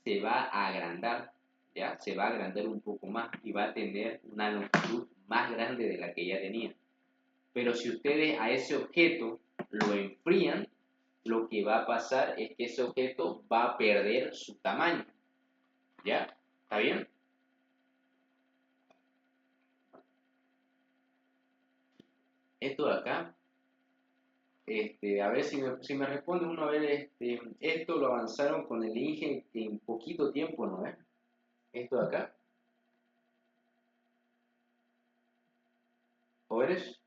A: se va a agrandar, ¿ya? Se va a agrandar un poco más y va a tener una longitud más grande de la que ya tenía. Pero si ustedes a ese objeto lo enfrían, lo que va a pasar es que ese objeto va a perder su tamaño. ¿Ya? ¿Está bien? Esto de acá, a ver si me responde uno, a ver, esto lo avanzaron con el INGE en poquito tiempo, ¿no? Esto de acá, ¿o eres?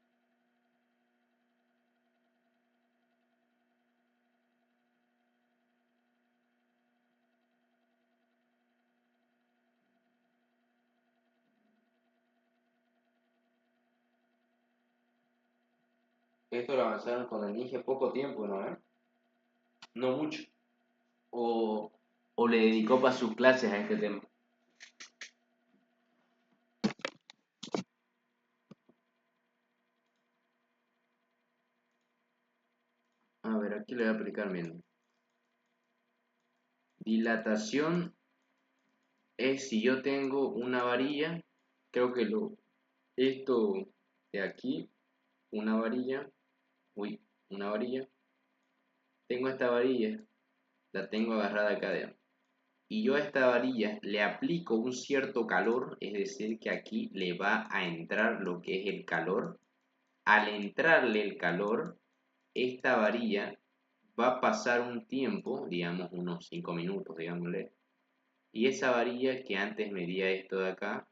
A: Esto lo avanzaron con el INGE poco tiempo, ¿no? No mucho. O, o le dedicó para sus clases a este tema. A ver, aquí le voy a aplicar, miren. Dilatación es si yo tengo una varilla, creo que esto de aquí, una varilla, uy, una varilla, tengo esta varilla, la tengo agarrada acá adentro, y yo a esta varilla le aplico un cierto calor, es decir, que aquí le va a entrar lo que es el calor. Al entrarle el calor, esta varilla va a pasar un tiempo, digamos unos 5 minutos, digámosle, y esa varilla que antes medía esto de acá,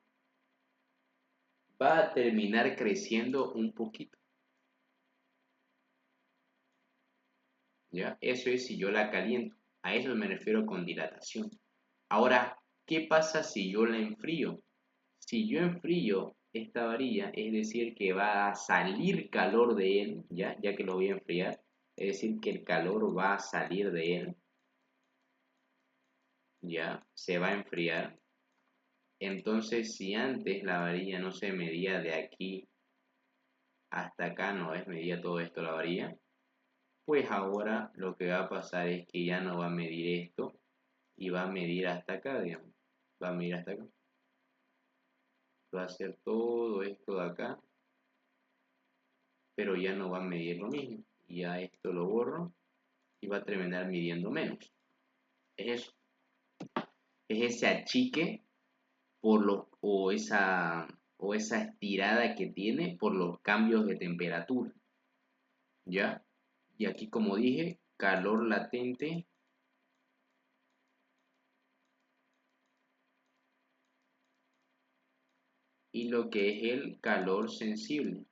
A: va a terminar creciendo un poquito, ¿ya? Eso es si yo la caliento. A eso me refiero con dilatación. Ahora, ¿qué pasa si yo la enfrío? Si yo enfrío esta varilla, es decir, que va a salir calor de él, ya que lo voy a enfriar, es decir, que el calor va a salir de él, ya, se va a enfriar. Entonces, si antes la varilla no se medía de aquí hasta acá, no es, medía todo esto la varilla, pues ahora lo que va a pasar es que ya no va a medir esto y va a medir hasta acá, digamos, va a medir hasta acá. Va a hacer todo esto de acá, pero ya no va a medir lo mismo. Y a esto lo borro y va a terminar midiendo menos. Es eso. Es ese achique por los, o esa estirada que tiene por los cambios de temperatura. ¿Ya? Y aquí, como dije, calor latente y lo que es el calor sensible.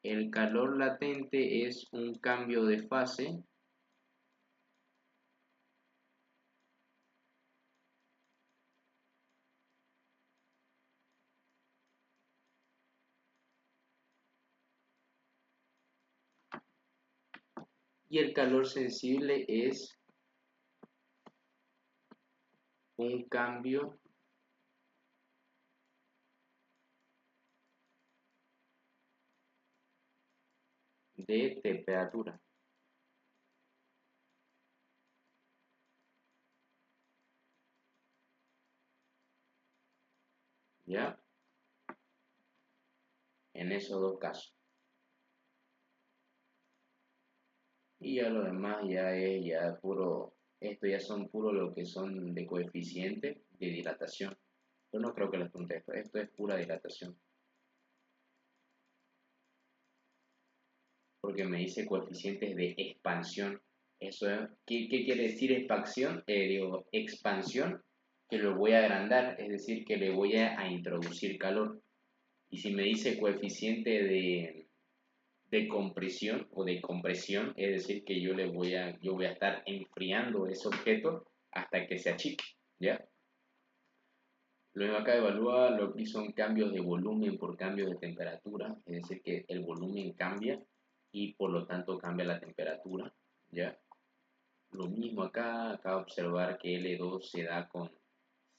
A: El calor latente es un cambio de fase y el calor sensible es un cambio de temperatura. ¿Ya? En esos dos casos. Y ya lo demás ya es ya puro, esto ya son puro lo que son de coeficiente de dilatación. Yo no creo que les pregunte esto es pura dilatación. Porque me dice coeficientes de expansión. Eso es, ¿qué quiere decir expansión? Digo, expansión, que lo voy a agrandar, es decir, que le voy a introducir calor. Y si me dice coeficiente de compresión o de compresión, es decir, que yo voy a estar enfriando ese objeto hasta que se achique, ¿ya? Luego acá evalúa lo que son cambios de volumen por cambios de temperatura, es decir, que el volumen cambia y por lo tanto cambia la temperatura, ¿ya? Lo mismo acá observar que L2 se da con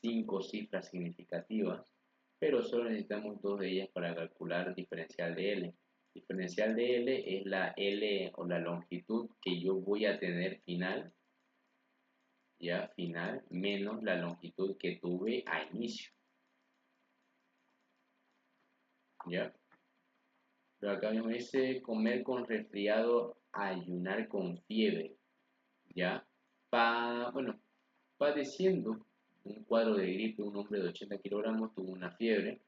A: 5 cifras significativas, pero solo necesitamos dos de ellas para calcular diferencial de L. Diferencial de L es la L o la longitud que yo voy a tener final, ya final, menos la longitud que tuve a inicio, ya. Pero acá mismo dice comer con resfriado, ayunar con fiebre, ya. Bueno, padeciendo un cuadro de gripe, un hombre de 80 kilogramos tuvo una fiebre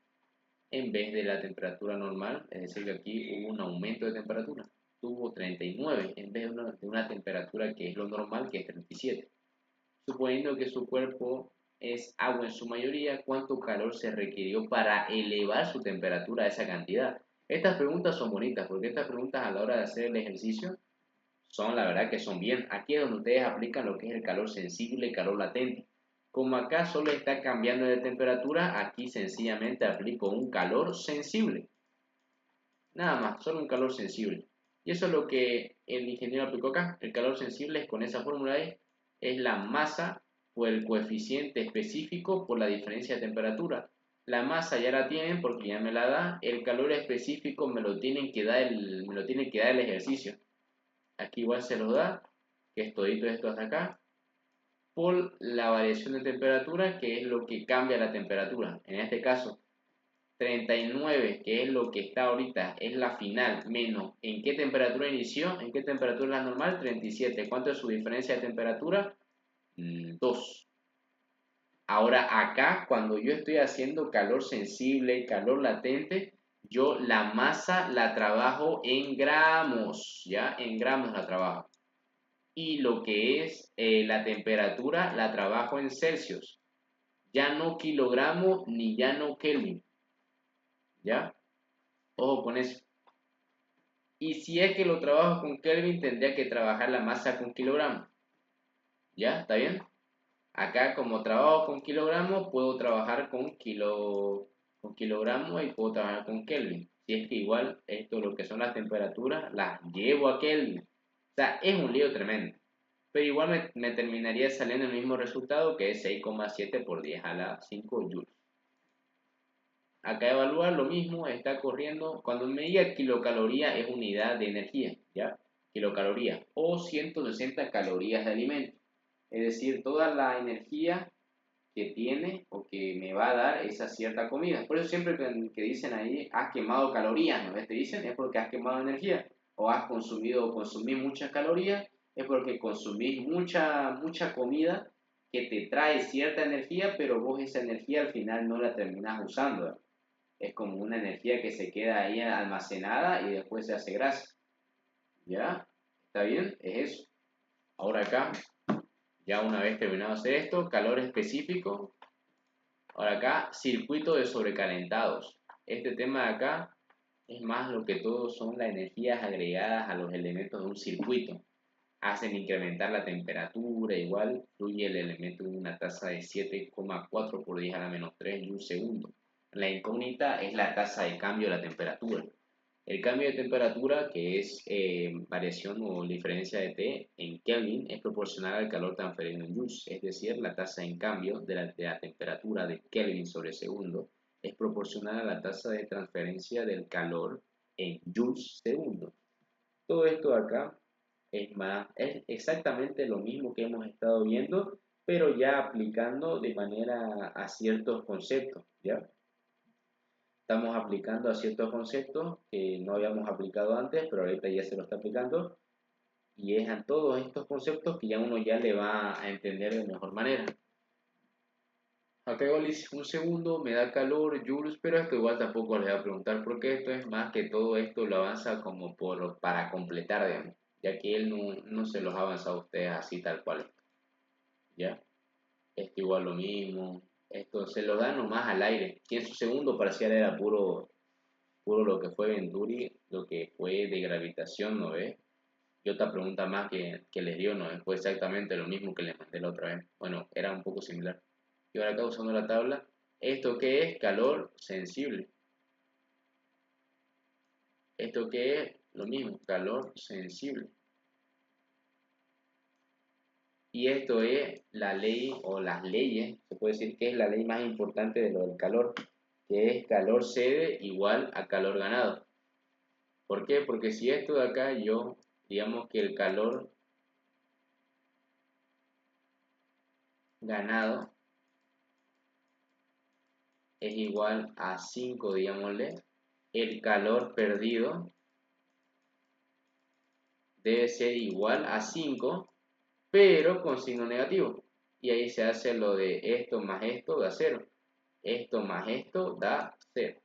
A: en vez de la temperatura normal, es decir, que aquí hubo un aumento de temperatura. Tuvo 39 en vez de una temperatura que es lo normal, que es 37. Suponiendo que su cuerpo es agua en su mayoría, ¿cuánto calor se requirió para elevar su temperatura a esa cantidad? Estas preguntas son bonitas porque estas preguntas a la hora de hacer el ejercicio son, la verdad que son bien. Aquí es donde ustedes aplican lo que es el calor sensible y calor latente. Como acá solo está cambiando de temperatura, aquí sencillamente aplico un calor sensible. Nada más, solo un calor sensible. Y eso es lo que el ingeniero aplicó acá. El calor sensible es con esa fórmula es la masa por el coeficiente específico por la diferencia de temperatura. La masa ya la tienen porque ya me la da. El calor específico me lo tienen que dar me lo tiene que dar el ejercicio. Aquí igual se los da, que es todito esto hasta acá, por la variación de temperatura, que es lo que cambia la temperatura. En este caso, 39, que es lo que está ahorita, es la final, menos en qué temperatura inició, en qué temperatura es la normal, 37. ¿Cuánto es su diferencia de temperatura? 2. Ahora acá, cuando yo estoy haciendo calor sensible, calor latente, yo la masa la trabajo en gramos, ¿ya? En gramos la trabajo. Y lo que es la temperatura la trabajo en Celsius. Ya no kilogramo ni ya no Kelvin, ¿ya? Ojo con eso. Y si es que lo trabajo con Kelvin, tendría que trabajar la masa con kilogramos. ¿Ya? ¿Está bien? Acá como trabajo con kilogramos, puedo trabajar con kilogramos y puedo trabajar con Kelvin. Si es que igual esto, lo que son las temperaturas, las llevo a Kelvin. O sea, es un lío tremendo. Pero igual me terminaría saliendo el mismo resultado que es 6,7 por 10 a la 5 joules. Acá evaluar lo mismo, está corriendo, cuando me diga kilocaloría es unidad de energía, ¿ya? Kilocaloría o 160 calorías de alimento. Es decir, toda la energía que tiene o que me va a dar esa cierta comida. Por eso siempre que dicen ahí, has quemado calorías, ¿no? Te dicen, es porque has quemado energía. O has consumido o consumís muchas calorías, es porque consumís mucha comida que te trae cierta energía, pero vos esa energía al final no la terminás usando, ¿eh? Es como una energía que se queda ahí almacenada y después se hace grasa. ¿Ya? ¿Está bien? Es eso. Ahora acá, ya una vez terminado de hacer esto, calor específico. Ahora acá, circuito de sobrecalentados. Este tema de acá es más lo que todo son las energías agregadas a los elementos de un circuito. Hacen incrementar la temperatura, igual fluye el elemento en una tasa de 7,4 por 10 a la menos 3 en un segundo. La incógnita es la tasa de cambio de la temperatura. El cambio de temperatura, que es variación o diferencia de T en Kelvin, es proporcional al calor transferido en joules, es decir, la tasa en cambio de la temperatura de Kelvin sobre segundo es proporcional a la tasa de transferencia del calor en joules segundo. Todo esto de acá es exactamente lo mismo que hemos estado viendo, pero ya aplicando de manera a ciertos conceptos, ¿ya? Estamos aplicando a ciertos conceptos que no habíamos aplicado antes, pero ahorita ya se lo está aplicando, y es a todos estos conceptos que ya uno ya le va a entender de mejor manera. Acá igual hice un segundo, me da calor, joules, pero esto igual tampoco les voy a preguntar porque esto es más que todo esto lo avanza como para completar, digamos, ya que él no se los ha avanzado a ustedes así tal cual, ¿ya? Esto igual lo mismo, esto se lo da nomás al aire, y en su segundo parcial era puro lo que fue Venturi, lo que fue de gravitación, ¿no ves? Y otra pregunta más que les dio, ¿no? Fue exactamente lo mismo que les mandé la otra vez. Bueno, era un poco similar. Y ahora acá usando la tabla, ¿esto qué es? Calor sensible. ¿Esto qué es? Lo mismo, calor sensible. Y esto es la ley o las leyes, se puede decir que es la ley más importante de lo del calor, que es calor cede igual a calor ganado. ¿Por qué? Porque si esto de acá digamos que el calor ganado es igual a 5, digámosle, el calor perdido debe ser igual a 5, pero con signo negativo. Y ahí se hace lo de esto más esto da 0. Esto más esto da 0.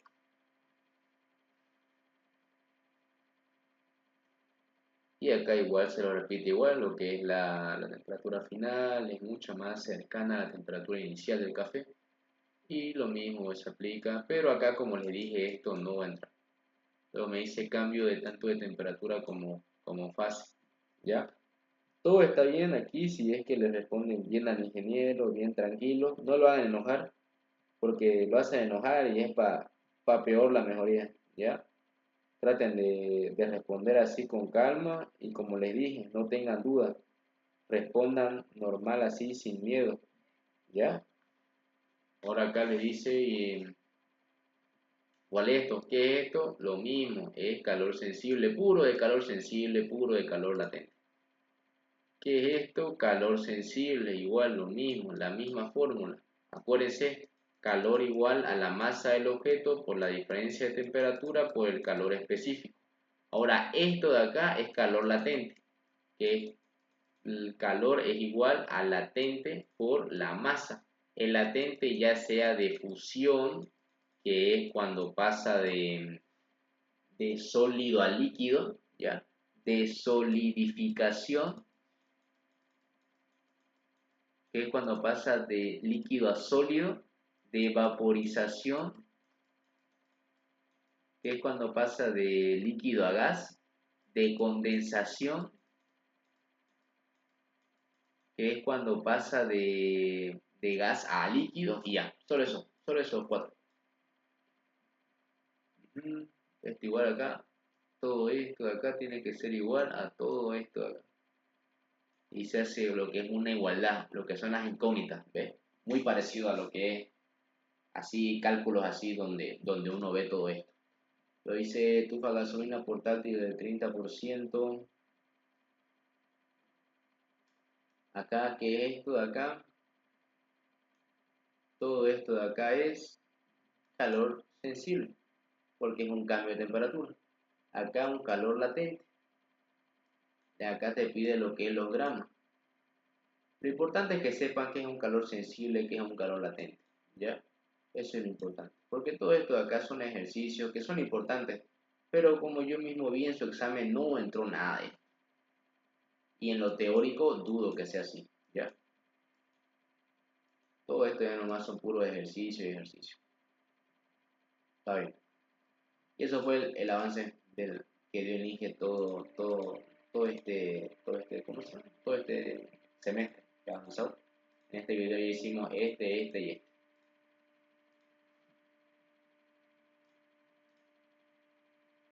A: Y acá igual se lo repite igual, lo que es la temperatura final es mucho más cercana a la temperatura inicial del café. Y lo mismo se aplica, pero acá como les dije esto no entra. Luego me dice cambio de tanto de temperatura como fase. ¿Ya? Todo está bien aquí si es que le responden bien al ingeniero, bien tranquilo. No lo hagan enojar, porque lo hacen enojar y es para peor la mejoría. ¿Ya? Traten de responder así con calma y como les dije, no tengan dudas. Respondan normal así, sin miedo. ¿Ya? Ahora acá les dice, ¿cuál es esto? ¿Qué es esto? Lo mismo, es calor sensible, puro de calor sensible, puro de calor latente. ¿Qué es esto? Calor sensible, igual lo mismo, la misma fórmula. Acuérdense, calor igual a la masa del objeto por la diferencia de temperatura por el calor específico. Ahora, esto de acá es calor latente, que el calor es igual a latente por la masa. El latente ya sea de fusión, que es cuando pasa de sólido a líquido, ¿ya? De solidificación, que es cuando pasa de líquido a sólido, de vaporización, que es cuando pasa de líquido a gas, de condensación, que es cuando pasa de gas a líquido, y ya, solo esos cuatro. Esto igual acá, todo esto de acá tiene que ser igual a todo esto de acá. Y se hace lo que es una igualdad, lo que son las incógnitas, ¿ves? Muy parecido a lo que es así, cálculos así donde uno ve todo esto. Lo dice estufa gasolina portátil del 30%. Acá, ¿qué es esto de acá? Todo esto de acá es calor sensible, porque es un cambio de temperatura. Acá un calor latente. De acá te pide lo que es los gramos. Lo importante es que sepan que es un calor sensible y que es un calor latente. ¿Ya? Eso es lo importante. Porque todo esto de acá son ejercicios que son importantes. Pero como yo mismo vi en su examen, no entró nada de esto. Y en lo teórico dudo que sea así. ¿Ya? Todo esto ya nomás son puros ejercicios y ejercicios. Está bien. Y eso fue el avance que dio el INGE ¿cómo se llama? Todo este semestre que avanzó. En este video ya hicimos este y este.